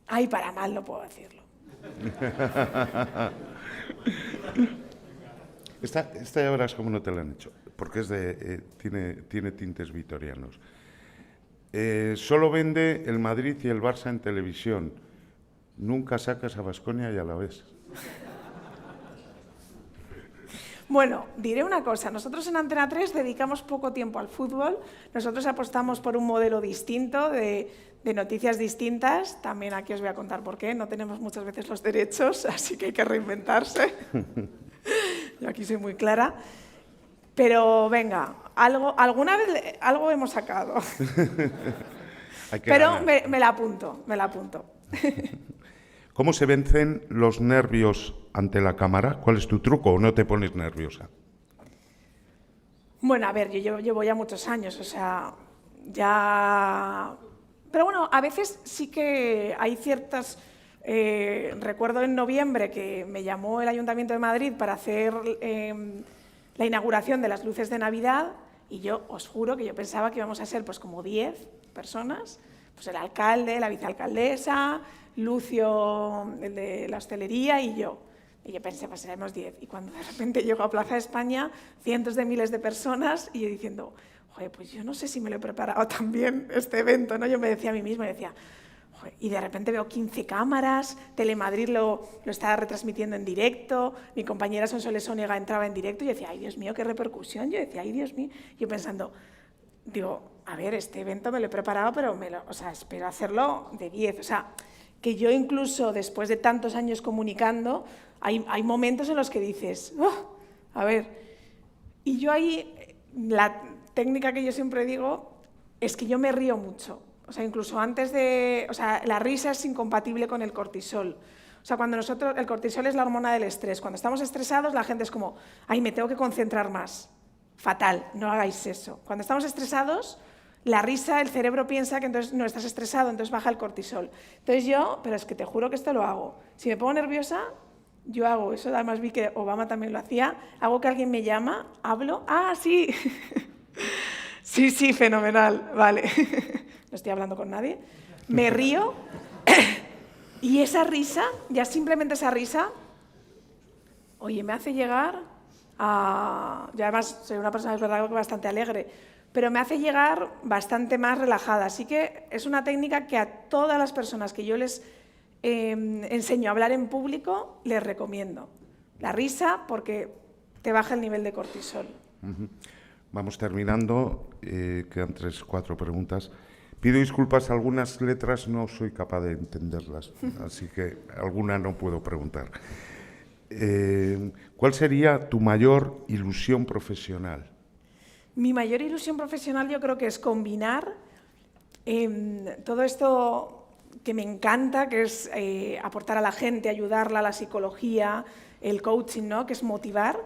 Speaker 3: Ay, para mal no puedo decirlo.
Speaker 1: Esta ya verás cómo no te la han hecho, porque es tiene tintes vitorianos. Solo vende el Madrid y el Barça en televisión. Nunca sacas a Baskonia y a la vez.
Speaker 3: Bueno, diré una cosa, nosotros en Antena 3 dedicamos poco tiempo al fútbol, nosotros apostamos por un modelo distinto de noticias distintas, también aquí os voy a contar por qué, no tenemos muchas veces los derechos, así que hay que reinventarse, yo aquí soy muy clara, pero venga, alguna vez algo hemos sacado, pero me la apunto.
Speaker 1: ¿Cómo se vencen los nervios ante la cámara? ¿Cuál es tu truco o no te pones nerviosa?
Speaker 3: Bueno, a ver, yo llevo ya muchos años, o sea, ya... Pero bueno, a veces sí que hay ciertas... recuerdo en noviembre que me llamó el Ayuntamiento de Madrid para hacer la inauguración de las luces de Navidad y yo os juro que yo pensaba que íbamos a ser pues como 10 personas, pues el alcalde, la vicealcaldesa, Lucio, el de la hostelería y yo. Y yo pensé, pues seremos 10. Y cuando de repente llego a Plaza de España, cientos de miles de personas, y yo diciendo, joder, pues yo no sé si me lo he preparado tan bien este evento, ¿no? Yo me decía a mí misma, joder, y de repente veo 15 cámaras, Telemadrid lo estaba retransmitiendo en directo, mi compañera Sonsoles Onega entraba en directo, y yo decía, ay, Dios mío, qué repercusión. Yo decía, ay, Dios mío. Yo pensando, digo, a ver, este evento me lo he preparado, pero espero hacerlo de 10. O sea, que yo incluso después de tantos años comunicando, hay momentos en los que dices, oh, a ver, y yo ahí, la técnica que yo siempre digo es que yo me río mucho. O sea, incluso antes de... O sea, la risa es incompatible con el cortisol. O sea, cuando el cortisol es la hormona del estrés. Cuando estamos estresados, la gente es como, ay, me tengo que concentrar más. Fatal, no hagáis eso. Cuando estamos estresados, la risa, el cerebro piensa que entonces no estás estresado, entonces baja el cortisol. Entonces yo, pero es que te juro que esto lo hago. Si me pongo nerviosa, yo hago eso. Además vi que Obama también lo hacía. Hago que alguien me llama, hablo. Ah, sí. Sí, fenomenal. Vale. No estoy hablando con nadie. Me río. Y esa risa, ya simplemente esa risa, oye, me hace llegar a... Yo además soy una persona, es verdad, bastante alegre, pero me hace llegar bastante más relajada. Así que es una técnica que a todas las personas que yo les enseño a hablar en público, les recomiendo. La risa, porque te baja el nivel de cortisol.
Speaker 1: Vamos terminando, quedan 3 o 4 preguntas. Pido disculpas, algunas letras no soy capaz de entenderlas, así que alguna no puedo preguntar. ¿Cuál sería tu mayor ilusión profesional?
Speaker 3: Mi mayor ilusión profesional yo creo que es combinar todo esto que me encanta, que es aportar a la gente, ayudarla, la psicología, el coaching, ¿no? Que es motivar,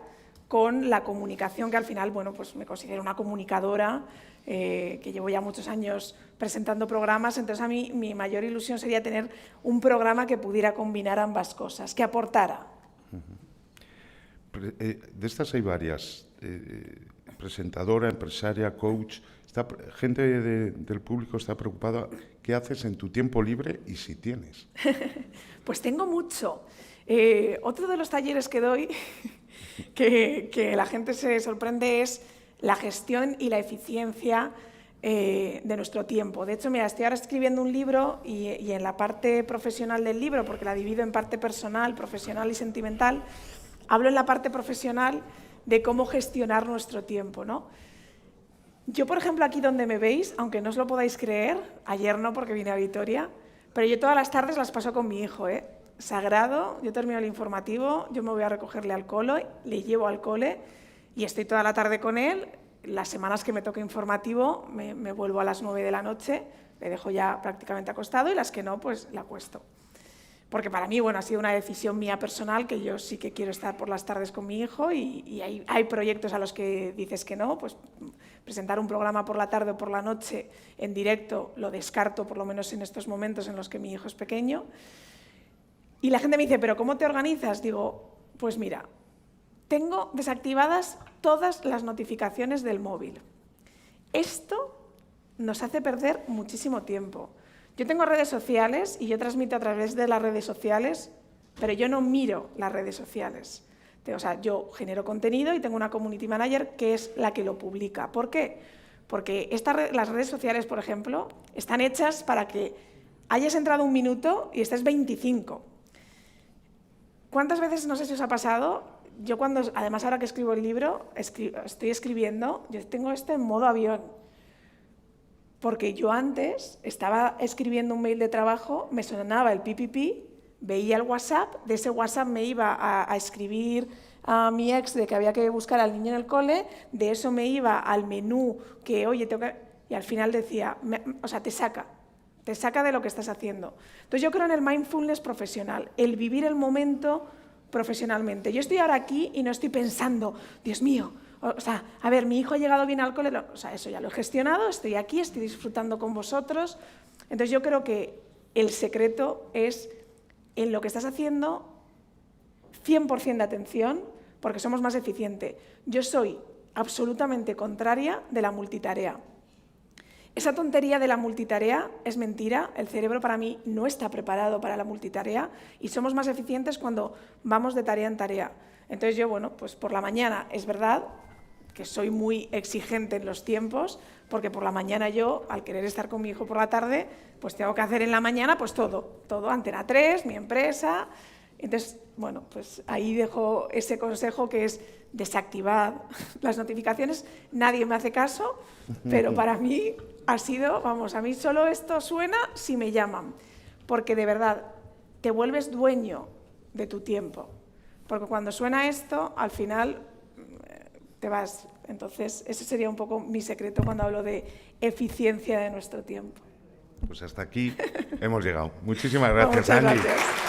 Speaker 3: con la comunicación, que al final, bueno, pues me considero una comunicadora, que llevo ya muchos años presentando programas, entonces a mí mi mayor ilusión sería tener un programa que pudiera combinar ambas cosas, que aportara.
Speaker 1: De estas hay varias, presentadora, empresaria, coach, gente del público está preocupada. ¿Qué haces en tu tiempo libre y si tienes?
Speaker 3: Pues tengo mucho. Otro de los talleres que doy, que la gente se sorprende, es la gestión y la eficiencia de nuestro tiempo. De hecho, mira, estoy ahora escribiendo un libro y en la parte profesional del libro, porque la divido en parte personal, profesional y sentimental, hablo en la parte profesional de cómo gestionar nuestro tiempo, ¿no? Yo, por ejemplo, aquí donde me veis, aunque no os lo podáis creer, ayer no porque vine a Vitoria, pero yo todas las tardes las paso con mi hijo, sagrado. Yo termino el informativo, yo me voy a recogerle al cole, le llevo al cole y estoy toda la tarde con él. Las semanas que me toque informativo me vuelvo a las 9 de la noche, le dejo ya prácticamente acostado y las que no, pues la acuesto. Porque para mí, bueno, ha sido una decisión mía personal, que yo sí que quiero estar por las tardes con mi hijo y hay proyectos a los que dices que no, pues presentar un programa por la tarde o por la noche en directo lo descarto, por lo menos en estos momentos en los que mi hijo es pequeño. Y la gente me dice, ¿pero cómo te organizas? Digo, pues mira, tengo desactivadas todas las notificaciones del móvil. Esto nos hace perder muchísimo tiempo. Yo tengo redes sociales y yo transmito a través de las redes sociales, pero yo no miro las redes sociales. O sea, yo genero contenido y tengo una community manager que es la que lo publica. ¿Por qué? Porque las redes sociales, por ejemplo, están hechas para que hayas entrado 1 minuto y estés 25. ¿Cuántas veces, no sé si os ha pasado? Yo además ahora que escribo el libro, estoy escribiendo, yo tengo esto en modo avión. Porque yo antes estaba escribiendo un mail de trabajo, me sonaba el pipipi, veía el WhatsApp, de ese WhatsApp me iba a escribir a mi ex de que había que buscar al niño en el cole, de eso me iba al menú que, oye, tengo que... Y al final decía, o sea, te saca de lo que estás haciendo. Entonces yo creo en el mindfulness profesional, el vivir el momento profesionalmente. Yo estoy ahora aquí y no estoy pensando, Dios mío, o sea, a ver, mi hijo ha llegado bien al cole, o sea, eso ya lo he gestionado, estoy aquí, estoy disfrutando con vosotros. Entonces yo creo que el secreto es en lo que estás haciendo 100% de atención, porque somos más eficientes. Yo soy absolutamente contraria de la multitarea. Esa tontería de la multitarea es mentira, el cerebro para mí no está preparado para la multitarea y somos más eficientes cuando vamos de tarea en tarea. Entonces yo, bueno, pues por la mañana es verdad que soy muy exigente en los tiempos, porque por la mañana yo, al querer estar con mi hijo por la tarde, pues tengo que hacer en la mañana pues todo, Antena 3, mi empresa. Entonces, bueno, pues ahí dejo ese consejo que es desactivar las notificaciones. Nadie me hace caso, pero para mí ha sido, vamos, a mí solo esto suena si me llaman, porque de verdad te vuelves dueño de tu tiempo, porque cuando suena esto, al final te vas. Entonces, ese sería un poco mi secreto cuando hablo de eficiencia de nuestro tiempo.
Speaker 1: Pues hasta aquí hemos llegado. Muchísimas gracias,
Speaker 3: Muchas
Speaker 1: Angie.
Speaker 3: gracias.